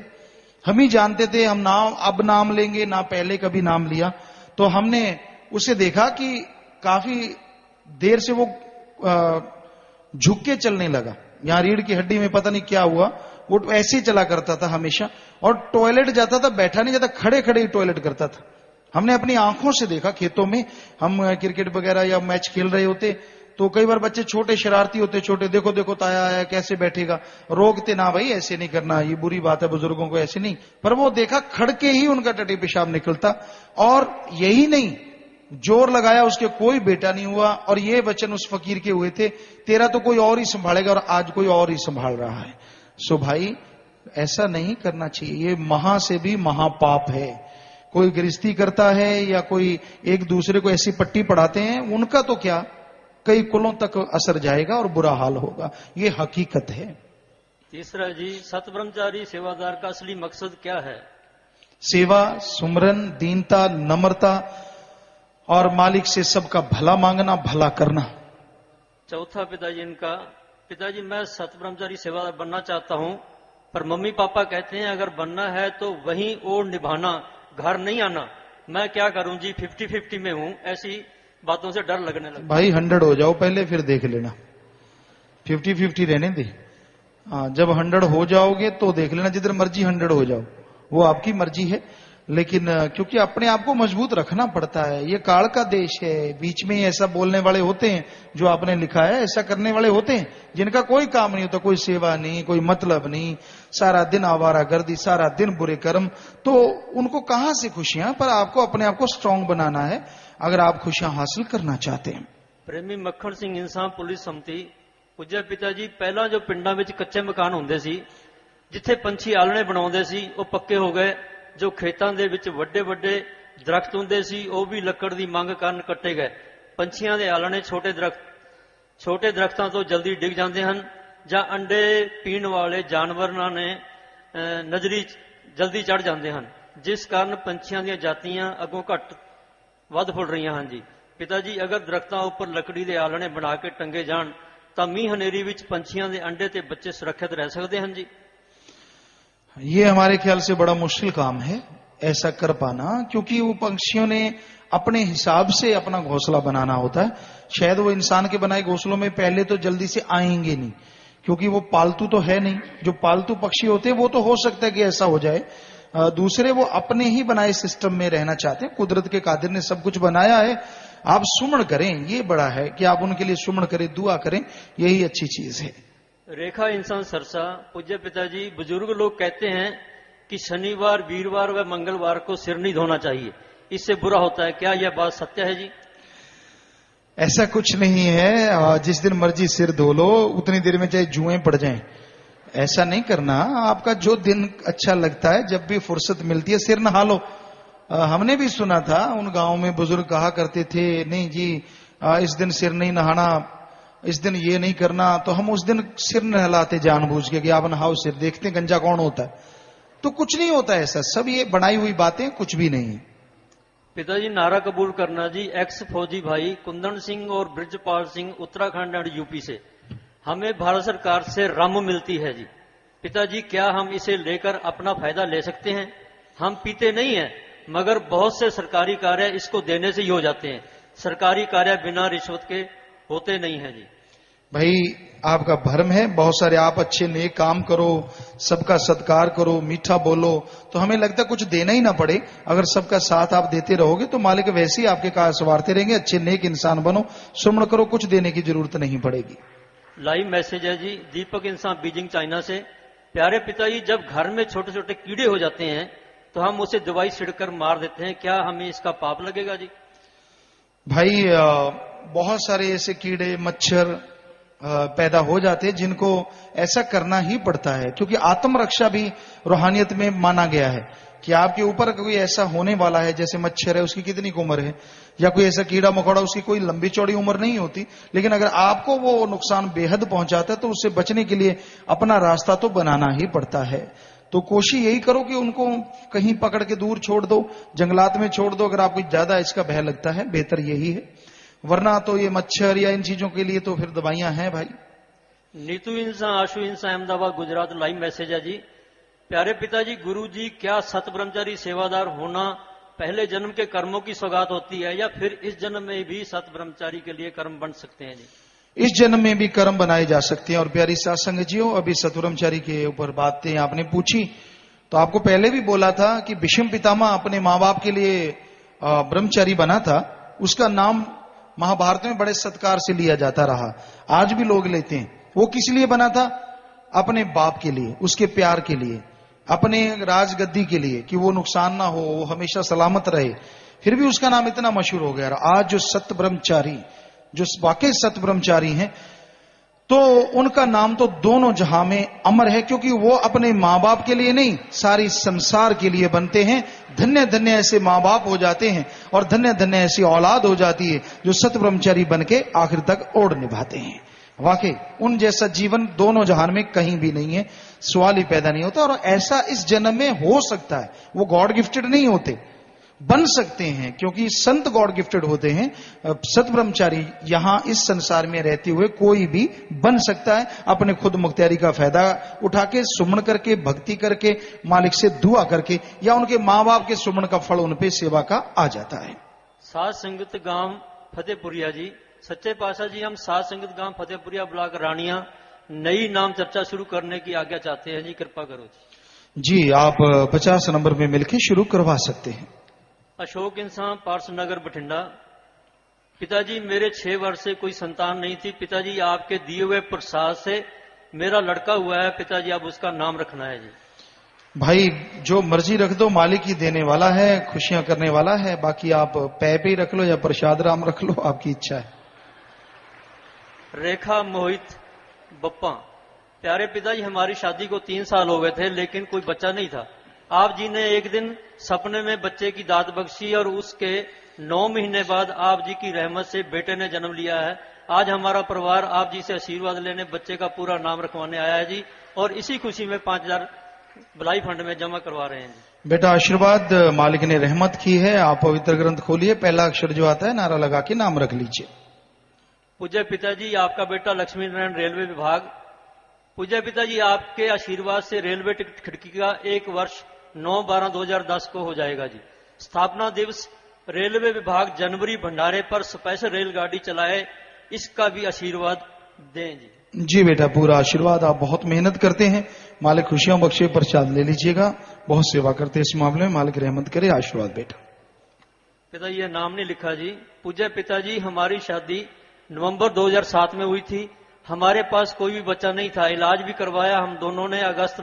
हम ही जानते थे, हम अब नाम लेंगे ना, पहले कभी नाम लिया। तो हमने उसे देखा कि काफी देर से वो झुक के चलने लगा। यहां रीढ़ की हड्डी में पता नहीं क्या हुआ, वो ऐसे ही चला करता था हमेशा, और टॉयलेट जाता था, बैठा नहीं जाता, खड़े खड़े ही टॉयलेट करता था। हमने अपनी आंखों से देखा, खेतों में हम क्रिकेट वगैरह या मैच खेल रहे होते तो कई बार बच्चे छोटे शरारती होते, छोटे, देखो देखो ताया आया कैसे बैठेगा, रोकते ना, भाई ऐसे नहीं करना, ये बुरी बात है, बुजुर्गों को ऐसे नहीं। पर वो देखा खड़के ही उनका टटी पेशाब निकलता, और यही नहीं, जोर लगाया, उसके कोई बेटा नहीं हुआ। और ये वचन उस फकीर के हुए थे, तेरा तो कोई और ही संभालेगा, और आज कोई और ही संभाल रहा है। सो भाई, ऐसा नहीं करना चाहिए, ये महा से भी महापाप है। कोई गृहस्थी करता है या कोई एक दूसरे को ऐसी पट्टी पढ़ाते हैं, उनका तो क्या, कई कुलों तक असर जाएगा और बुरा हाल होगा, ये हकीकत है। तीसरा जी, सतब्रह्मचारी सेवादार का असली मकसद क्या है? सेवा, सुमरन, दीनता, नम्रता और मालिक से सबका भला मांगना, भला करना। चौथा पिताजी इनका, पिताजी मैं सतब्रह्मचारी सेवादार बनना चाहता हूं, पर मम्मी पापा कहते हैं अगर बनना है तो वहीं ओर निभाना, घर नहीं आना, मैं क्या करूं जी, 50-50 में हूं, ऐसी बातों से डर लगने लगा। भाई 100 हो जाओ पहले, फिर देख लेना, 50-50 रहने दे। जब 100 हो जाओगे तो देख लेना, जिधर मर्जी 100 हो जाओ, वो आपकी मर्जी है। लेकिन क्योंकि अपने आप को मजबूत रखना पड़ता है, ये काल का देश है, बीच में ही ऐसा बोलने वाले होते हैं, जो आपने लिखा है ऐसा करने वाले होते हैं, जिनका कोई काम नहीं होता, कोई सेवा नहीं, कोई मतलब नहीं, सारा दिन आवारागर्दी, सारा दिन बुरे कर्म। तो उनको कहां से खुशियां? पर आपको अपने आप को स्ट्रांग बनाना है अगर आप खुशियां हासिल करना चाहते हैं। प्रेमी मक्खन सिंह इंसान पुलिस सम्मति, पूज्य पिता जी, पहला जो पिंडां विच कच्चे मकान ਹੁੰਦੇ ਸੀ, ਜਿੱਥੇ ਪੰਛੀ ਆਲਣੇ ਬਣਾਉਂਦੇ ਸੀ, ਉਹ ਪੱਕੇ ਹੋ ਗਏ। ਜੋ ਖੇਤਾਂ ਦੇ ਵਿੱਚ ਵੱਡੇ ਵੱਡੇ ਦਰਖਤ ਹੁੰਦੇ ਸੀ, ਉਹ ਵੀ ਲੱਕੜ ਦੀ ਮੰਗ ਕਾਰਨ ਕੱਟੇ ਗਏ। ਪੰਛੀਆਂ ਦੇ ਆਲਣੇ ਛੋਟੇ ਦਰਖਤਾਂ ਤੋਂ ਜਲਦੀ ਡਿੱਗ ਜਾਂਦੇ ਹਨ, ਜਾਂ ਅੰਡੇ ਪੀਣ ਵਾਲੇ ਜਾਨਵਰਾਂ ਨੇ ਨਜ਼ਰੀ ਜਲਦੀ ਚੜ ਜਾਂਦੇ ਹਨ, ਜਿਸ ਕਾਰਨ ਪੰਛੀਆਂ ਦੀਆਂ ਜਾਤੀਆਂ ਅੱਗੋਂ ਘੱਟ ਵੱਧ ਫੁੱਲ ਰਹੀਆਂ ਹਨ ਜੀ। ਪਿਤਾ ਜੀ, ਅਗਰ ਦਰਖਤਾਂ ਉੱਪਰ ਲੱਕੜੀ ਦੇ ਆਲਣੇ ਬਣਾ ਕੇ ਟੰਗੇ ਜਾਣ ਤਾਂ ਮੀਂਹ ਹਨੇਰੀ ਵਿੱਚ ਪੰਛੀਆਂ ਦੇ ਅੰਡੇ ਤੇ ਬੱਚੇ ਸੁਰੱਖਿਅਤ ਰਹਿ ਸਕਦੇ ਹਨ ਜੀ। ये हमारे ख्याल से बड़ा मुश्किल काम है ऐसा कर पाना, क्योंकि वो पंछियों ने अपने हिसाब से अपना घोंसला बनाना होता है। शायद वो इंसान के बनाए घोंसलों में पहले तो जल्दी से आएंगे नहीं, क्योंकि वो पालतू तो है नहीं। जो पालतू पक्षी होते हैं वो तो हो सकता है कि ऐसा हो जाए, दूसरे वो अपने ही बनाए सिस्टम में रहना चाहते हैं। कुदरत के कादिर ने सब कुछ बनाया है, आप सुमन करें, ये बड़ा है कि आप उनके लिए सुमन करें, दुआ करें, यही अच्छी चीज है। रेखा इंसान सरसा, पूज्य पिताजी, बुजुर्ग लोग कहते हैं कि शनिवार, वीरवार व मंगलवार को सिर नहीं धोना चाहिए, इससे बुरा होता है, क्या यह बात सत्य है जी? ऐसा कुछ नहीं है, जिस दिन मर्जी सिर धो लो, उतनी देर में चाहे जुएं पड़ जाएं, ऐसा नहीं करना। आपका जो दिन अच्छा लगता है, जब भी फुर्सत मिलती है सिर नहा लो। हमने भी सुना था, उन गांव में बुजुर्ग कहा करते थे, नहीं जी इस दिन सिर नहीं नहाना, इस दिन ये नहीं करना, तो हम उस दिन सिर नहलाते जानबूझ के कि आप नहाओ सिर, देखते हैं गंजा कौन होता है। तो कुछ नहीं होता ऐसा, सब ये बनाई हुई बातें, कुछ भी नहीं है। पिताजी, नारा कबूल करना जी, एक्स फौजी भाई कुंदन सिंह और ब्रिजपाल सिंह, उत्तराखंड और यूपी से, हमें भारत सरकार से रम मिलती है जी। पिताजी, क्या हम इसे लेकर अपना फायदा ले सकते हैं? हम पीते नहीं हैं, मगर बहुत से सरकारी कार्य इसको देने से ही हो जाते हैं। सरकारी कार्य बिना रिश्वत के होते नहीं है जी। भाई आपका भरम है, बहुत सारे आप अच्छे नेक काम करो, सबका सत्कार करो, मीठा बोलो, तो हमें लगता है कुछ देना ही ना पड़े। अगर सबका साथ आप देते रहोगे तो मालिक वैसे ही आपके कार्य संवारते रहेंगे। अच्छे नेक इंसान बनो, सुमन करो, कुछ देने की जरूरत नहीं पड़ेगी। लाइव मैसेज है जी, दीपक इंसान बीजिंग चाइना से, प्यारे पिताजी, जब घर में छोटे छोटे कीड़े हो जाते हैं तो हम उसे दवाई छिड़कर मार देते हैं, क्या हमें इसका पाप लगेगा जी? भाई बहुत सारे ऐसे कीड़े मच्छर पैदा हो जाते हैं जिनको ऐसा करना ही पड़ता है, क्योंकि आत्मरक्षा भी रूहानियत में माना गया है कि आपके ऊपर कोई ऐसा होने वाला है, जैसे मच्छर है उसकी कितनी उम्र है, या कोई ऐसा कीड़ा मकोड़ा उसकी कोई लंबी चौड़ी उम्र नहीं होती, लेकिन अगर आपको वो नुकसान बेहद पहुंचाता है तो उससे बचने के लिए अपना रास्ता तो बनाना ही पड़ता है। तो कोशिश यही करो कि उनको कहीं पकड़ के दूर छोड़ दो, जंगलात में छोड़ दो, अगर आपको ज्यादा इसका भय लगता है, बेहतर यही है। वरना तो ये मच्छर या इन चीजों के लिए तो फिर दवाइयां हैं भाई। नीतू इंसा आशु इंसा अहमदाबाद गुजरात लाइव मैसेज है जी। प्यारे पिताजी, गुरु जी, क्या सत ब्रह्मचारी सेवादार होना पहले जन्म के कर्मों की सौगात होती है, या फिर इस जन्म में भी सत ब्रह्मचारी के लिए कर्म बन सकते हैं जी? इस जन्म में भी कर्म बनाए जा सकते हैं। और प्यारी सत्संग जियो, अभी सतब्रह्मचारी के ऊपर बातें आपने पूछी, तो आपको पहले भी बोला था कि भीष्म पितामह अपने माँ बाप के लिए ब्रह्मचारी बना था। उसका नाम महाभारत में बड़े सत्कार से लिया जाता रहा, आज भी लोग लेते हैं। वो किस लिए बना था? अपने बाप के लिए, उसके प्यार के लिए, अपने राजगद्दी के लिए, कि वो नुकसान ना हो, वो हमेशा सलामत रहे। फिर भी उसका नाम इतना मशहूर हो गया। आज जो सत ब्रह्मचारी, जो वाकई सत ब्रह्मचारी हैं, तो उनका नाम तो दोनों जहां में अमर है, क्योंकि वो अपने मां बाप के लिए नहीं, सारी संसार के लिए बनते हैं। धन्य धन्य ऐसे मां बाप हो जाते हैं और धन्य धन्य ऐसी औलाद हो जाती है जो सत ब्रह्मचारी बन के आखिर तक ओढ़ निभाते हैं। वाकई उन जैसा जीवन दोनों जहान में कहीं भी नहीं है, सवाल ही पैदा नहीं होता। और ऐसा इस जन्म में हो सकता है। वो गॉड गिफ्टेड नहीं होते, बन सकते हैं, क्योंकि संत गॉड गिफ्टेड होते हैं। सत ब्रह्मचारी यहां इस संसार में रहते हुए कोई भी बन सकता है, अपने खुद मुख्तियारी का फायदा उठा के, सुमन करके, भक्ति करके, मालिक से दुआ करके, या उनके मां बाप के सुमन का फल उन पे सेवा का आ जाता है। सात संगत गांव फतेहपुरिया जी, सच्चे पातशाह जी, हम सात संगत गांव फतेहपुरिया ब्लॉक रानिया नई नाम चर्चा शुरू करने की आज्ञा चाहते हैं जी, कृपा करो जी। आप 50 नंबर में मिलकर शुरू करवा सकते हैं। अशोक इंसान पार्स नगर बठिंडा। पिताजी, मेरे 6 वर्ष से कोई संतान नहीं थी। पिताजी, आपके दिए हुए प्रसाद से मेरा लड़का हुआ है। पिताजी, अब उसका नाम रखना है जी। भाई जो मर्जी रख दो, मालिक ही देने वाला है, खुशियां करने वाला है। बाकी आप पै पे ही रख लो या प्रसाद राम रख लो, आपकी इच्छा है। रेखा मोहित बप्पा। प्यारे पिताजी, हमारी शादी को 3 साल हो गए थे, लेकिन कोई बच्चा नहीं था। आप जी ने एक दिन सपने में बच्चे की दात बख्शी और उसके 9 महीने बाद आप जी की रहमत से बेटे ने जन्म लिया है। आज हमारा परिवार आप जी से आशीर्वाद लेने बच्चे का पूरा नाम रखवाने आया है जी, और इसी खुशी में 5000 भलाई फंड में जमा करवा रहे हैं जी। बेटा, आशीर्वाद मालिक ने रहमत की है। आप पवित्र ग्रंथ खोलिए, पहला अक्षर जो आता है नारा लगा के नाम रख लीजिए। पूज्य पिताजी, आपका बेटा लक्ष्मी नारायण रेलवे विभाग। पूज्य पिताजी, आपके आशीर्वाद से रेलवे टिकट खिड़की का 1 वर्ष 9/12/2010 को हो जाएगा जी। स्थापना दिवस रेलवे विभाग जनवरी भंडारे पर स्पेशल रेलगाड़ी चलाए, इसका भी आशीर्वाद दें जी। जी बेटा, पूरा आशीर्वाद। आप बहुत मेहनत करते हैं, मालिक खुशियां बख्शे, प्रसाद ले लीजिएगा। बहुत सेवा करते हैं इस मामले में, मालिक रहमत करे। आशीर्वाद बेटा। पिताजी, ये नाम नहीं लिखा जी। पूज्य पिताजी, हमारी शादी नवंबर 2007 में हुई थी। हमारे पास कोई भी बच्चा नहीं था, इलाज भी करवाया। हम दोनों ने अगस्त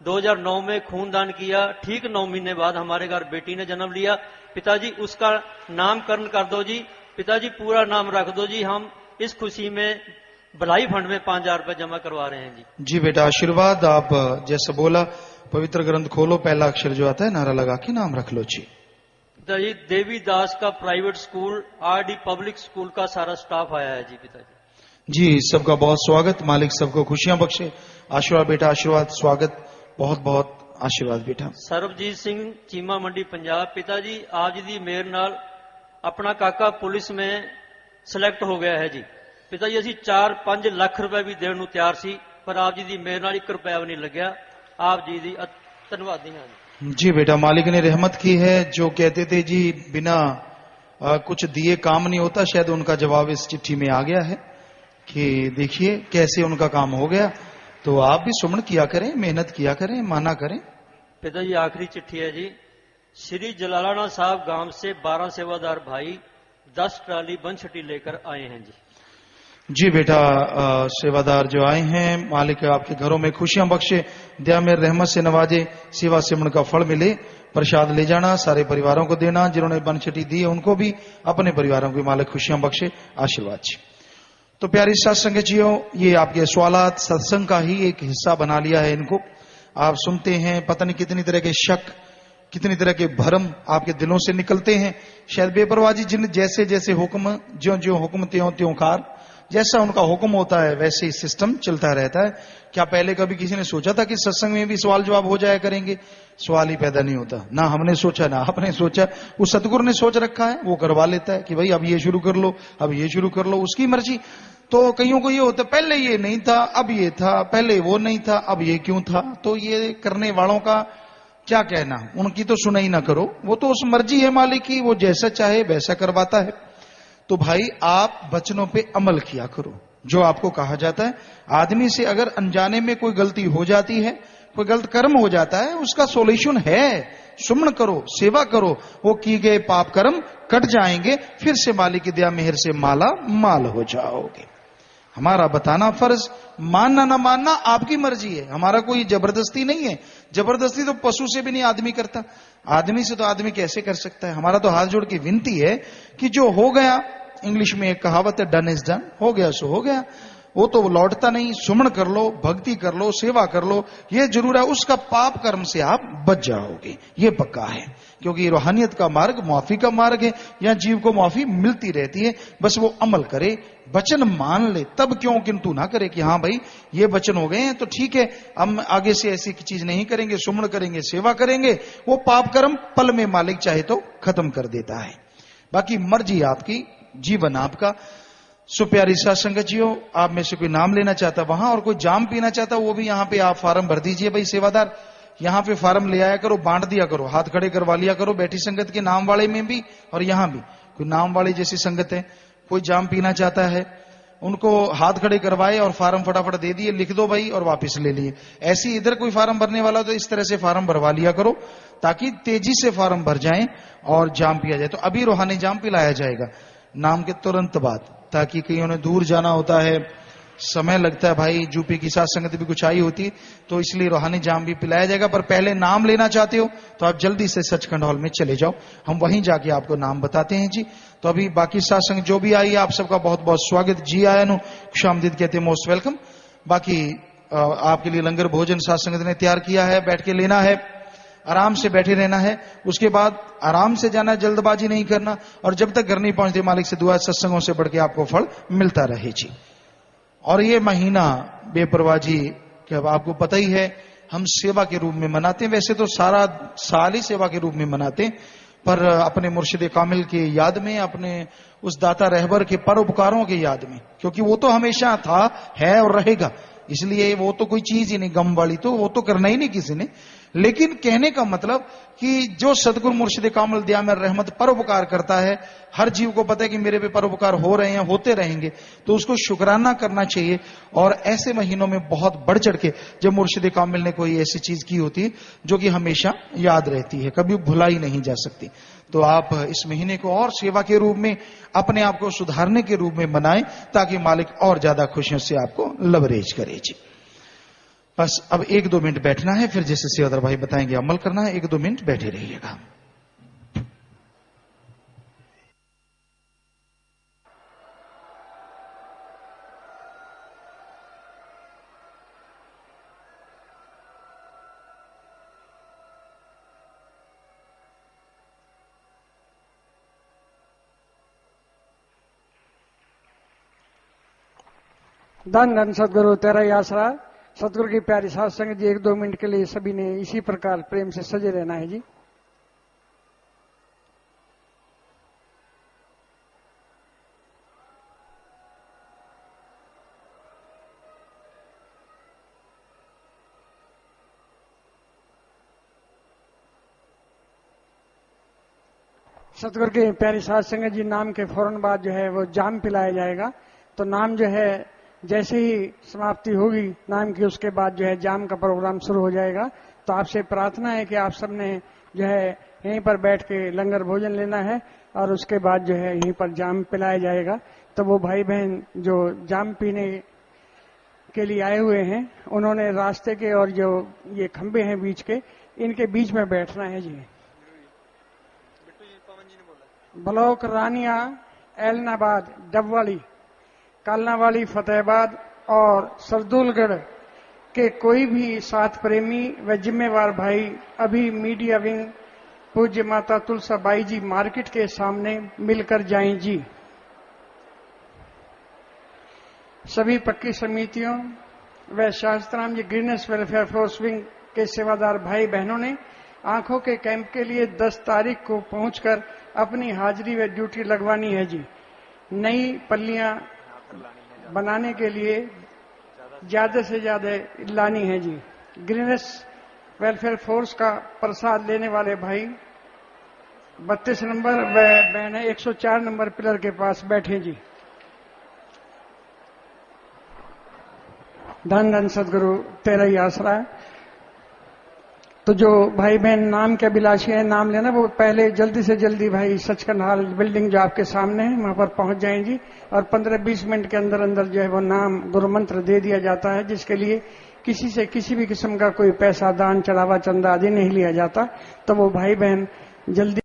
2009 में खूनदान किया। ठीक 9 महीने बाद हमारे घर बेटी ने जन्म लिया। पिताजी, उसका नामकरण कर दो जी। पिताजी, पूरा नाम रख दो जी। हम इस खुशी में भलाई फंड में 5000 रुपए जमा करवा रहे हैं जी। जी बेटा, आशीर्वाद। आप जैसा बोला, पवित्र ग्रंथ खोलो, पहला अक्षर जो आता है नारा लगा के नाम रख लो जी। पिताजी, देवीदास का private school, RD public school का सारा स्टाफ आया है जी। पिताजी जी, सबका बहुत स्वागत। मालिक सबको खुशियां बख्शे। आशीर्वाद बेटा, आशीर्वाद, स्वागत, बहुत बहुत आशीर्वाद बेटा। सरबजीत सिंह, चीमा मंडी, पंजाब। पिताजी, आप जी दी मेहर नाल अपना काका पुलिस में सिलेक्ट हो गया है जी। पिताजी, ਅਸੀਂ 4-5 ਲੱਖ रुपए भी देने तैयार सी, पर आप जी दी मेहर नाल 1 रुपया भी नहीं लग्या। आप जी दी धन्यवादी हैं जी। बेटा, मालिक ने रहमत की है। जो कहते थे जी बिना कुछ दिए काम नहीं होता, शायद उनका जवाब इस चिट्ठी में आ गया है कि देखिए कैसे उनका काम हो गया। तो आप भी सुमन किया करें, मेहनत किया करें, माना करें। पिताजी, आखिरी चिट्ठी है जी। श्री जलालाना साहब गांव से 12 सेवादार भाई 10 ट्राली बनछटी लेकर आए हैं जी। जी बेटा, सेवादार जो आए हैं, मालिक आपके घरों में खुशियां बख्शे, दया में रहमत से नवाजे, सेवा सिमरन का फल मिले। प्रसाद ले जाना, सारे परिवारों को देना। जिन्होंने बनछटी दी है उनको भी, अपने परिवारों को मालिक खुशियां बख्शे। आशीर्वाद जी। तो प्यारी सत्संग जियो, ये आपके सवालात सत्संग का ही एक हिस्सा बना लिया है इनको। आप सुनते हैं, पता नहीं कितनी तरह के शक कितनी तरह के भरम आपके दिलों से निकलते हैं। शायद बेपरवाही जिन जैसे जैसे हुक्म, ज्यों ज्यों हुक्म त्यों त्यों कार, जैसा उनका हुक्म होता है वैसे ही सिस्टम चलता रहता है। क्या पहले कभी किसी ने सोचा था कि सत्संग में भी सवाल जवाब हो जाया करेंगे? सवाल ही पैदा नहीं होता। ना हमने सोचा ना आपने सोचा, वो सतगुरु ने सोच रखा है, वो करवा लेता है कि भाई अब ये शुरू कर लो, अब ये शुरू कर लो, उसकी मर्जी। तो कईयों को ये होता, पहले ये नहीं था अब ये था, पहले वो नहीं था अब ये क्यों था। तो ये करने वालों का क्या कहना, उनकी तो सुनाई ना करो, वो तो उस मर्जी है मालिक की, वो जैसा चाहे वैसा करवाता है। तो भाई आप वचनों पे अमल किया करो जो आपको कहा जाता है। आदमी से अगर अनजाने में कोई गलती हो जाती है, कोई गलत कर्म हो जाता है, उसका सॉल्यूशन है, सुमन करो, सेवा करो, वो किए गए पाप कर्म कट जाएंगे, फिर से मालिक की दया मेहर से माला माल हो जाओगे। हमारा बताना फर्ज, मानना ना मानना आपकी मर्जी है, हमारा कोई जबरदस्ती नहीं है। जबरदस्ती तो पशु से भी नहीं आदमी करता, आदमी से तो आदमी कैसे कर सकता है। हमारा तो हाथ जोड़ की विनती है कि जो हो गया, इंग्लिश में एक कहावत है डन इज डन, हो गया सो हो गया, वो तो लौटता नहीं। सुमन कर लो, भक्ति कर लो, सेवा कर लो, ये जरूर है, उसका पाप कर्म से आप बच जाओगे, ये पक्का है। क्योंकि रूहानियत का मार्ग माफी का मार्ग है, यहाँ जीव को माफी मिलती रहती है, बस वो अमल करे, वचन मान ले, तब क्यों किंतु ना करे कि हाँ भाई ये वचन हो गए हैं तो ठीक है, हम आगे से ऐसी चीज नहीं करेंगे, सुमन करेंगे, सेवा करेंगे। वो पाप कर्म पल में मालिक चाहे तो खत्म कर देता है। बाकी मर्जी आपकी, जीवन आपका। सो प्यारी साथ संगत जियो, आप में से कोई नाम लेना चाहता वहां और कोई जाम पीना चाहता, वो भी यहाँ पे आप फार्म भर दीजिए। भाई सेवादार यहाँ पे फार्म ले आया करो, बांट दिया करो, हाथ खड़े करवा लिया करो, बैठी संगत के नाम वाले में भी और यहाँ भी। कोई नाम वाले जैसी संगत है, कोई जाम पीना चाहता है, उनको हाथ खड़े करवाए और फार्म फटाफट दे दिए, लिख दो भाई और वापस ले लिए। ऐसी इधर कोई फार्म भरने वाला तो इस तरह से फार्म भरवा लिया करो ताकि तेजी से फार्म भर जाएं और जाम पिया जाए। तो अभी रूहानी जाम पिलाया जाएगा नाम के तुरंत बाद, ताकि कईयों ने दूर जाना होता है, समय लगता है भाई, यूपी की साथ संगत भी कुछ आई होती, तो इसलिए रूहानी जाम भी पिलाया जाएगा। पर पहले नाम लेना चाहते हो तो आप जल्दी से सचखंड हॉल में चले जाओ, हम वहीं जाके आपको नाम बताते हैं जी। तो अभी बाकी साथ संगत जो भी आई, आप सबका बहुत बहुत स्वागत। जी आया नु खुशामदीद कहते हैं, मोस्ट वेलकम। बाकी आपके लिए लंगर भोजन साथ संगत ने तैयार किया है, बैठ के लेना है, आराम से बैठे रहना है, उसके बाद आराम से जाना, जल्दबाजी नहीं करना, और जब तक घर नहीं पहुंचते मालिक से दुआ, सत्संगों से बढ़ के आपको फल मिलता रहे जी। और ये महीना बेपरवाही कि अब आपको पता ही है हम सेवा के रूप में मनाते हैं, वैसे तो सारा साल ही सेवा के रूप में मनाते हैं, पर अपने मुर्शिद कामिल के याद में, अपने उस दाता रहबर के परोपकारों के याद में, क्योंकि वो तो हमेशा था, है और रहेगा, इसलिए वो तो कोई चीज ही नहीं गम वाली, तो वो तो करना ही नहीं किसी ने। लेकिन कहने का मतलब कि जो सदगुरु मुर्शिद कामिल दयामय रहमत परोपकार करता है, हर जीव को पता है कि मेरे पे परोपकार हो रहे हैं, होते रहेंगे, तो उसको शुक्राना करना चाहिए। और ऐसे महीनों में बहुत बढ़ चढ़ के जब मुर्शिद कामिल ने कोई ऐसी चीज की होती है जो कि हमेशा याद रहती है, कभी भुलाई नहीं जा सकती, तो आप इस महीने को और सेवा के रूप में, अपने आप को सुधारने के रूप में मनाएं, ताकि मालिक और ज्यादा खुशियों से आपको लवरेज करे जी। बस अब 1-2 मिनट बैठना है, फिर जैसे सेवादार भाई बताएंगे अमल करना है, 1-2 मिनट बैठे रहिएगा। धन धन सदगुरु तेरा ही आसरा। सतगुरु की प्यारी साथ संगत जी, 1-2 मिनट के लिए सभी ने इसी प्रकार प्रेम से सजे रहना है जी। सतगुरु की प्यारी साथ संगत जी, नाम के फौरन बाद जो है वो जाम पिलाया जाएगा। तो नाम जो है जैसे ही समाप्ति होगी नाम की, उसके बाद जो है जाम का प्रोग्राम शुरू हो जाएगा। तो आपसे प्रार्थना है कि आप सबने जो है यहीं पर बैठ के लंगर भोजन लेना है और उसके बाद जो है यहीं पर जाम पिलाया जाएगा। तो वो भाई बहन जो जाम पीने के लिए आए हुए हैं, उन्होंने रास्ते के और जो ये खंबे हैं बीच के, इनके बीच में बैठना है जी। ब्लॉक रानिया, एलनाबाद, डबवाली, कालनावाली, फतेहाबाद और सरदुलगढ़ के कोई भी साथ प्रेमी व जिम्मेवार भाई अभी मीडिया विंग पूज्य माता तुलसाबाई जी मार्केट के सामने मिलकर जाएं जी। सभी पक्की समितियों व शास्त्राम जी ग्रीनस वेलफेयर फोर्स विंग के सेवादार भाई बहनों ने आंखों के कैंप के लिए 10 तारीख को पहुंचकर अपनी हाजिरी व ड्यूटी लगवानी है जी। नई पल्लियां बनाने के लिए ज्यादा से ज्यादा लानी है जी। ग्रीनस वेलफेयर फोर्स का प्रसाद लेने वाले भाई 32 नंबर व बहनें 104 नंबर पिलर के पास बैठे जी। धन धन सदगुरु तेरा ही आसरा है। तो जो भाई बहन नाम के अभिलाषी है नाम लेना, वो पहले जल्दी से जल्दी भाई सचखंड हॉल बिल्डिंग जो आपके सामने है वहां पर पहुंच जाएं जी। और 15-20 मिनट के अंदर अंदर जो है वो नाम गुरु मंत्र दे दिया जाता है, जिसके लिए किसी से किसी भी किस्म का कोई पैसा दान चढ़ावा चंदा आदि नहीं लिया जाता। तो वो भाई बहन जल्दी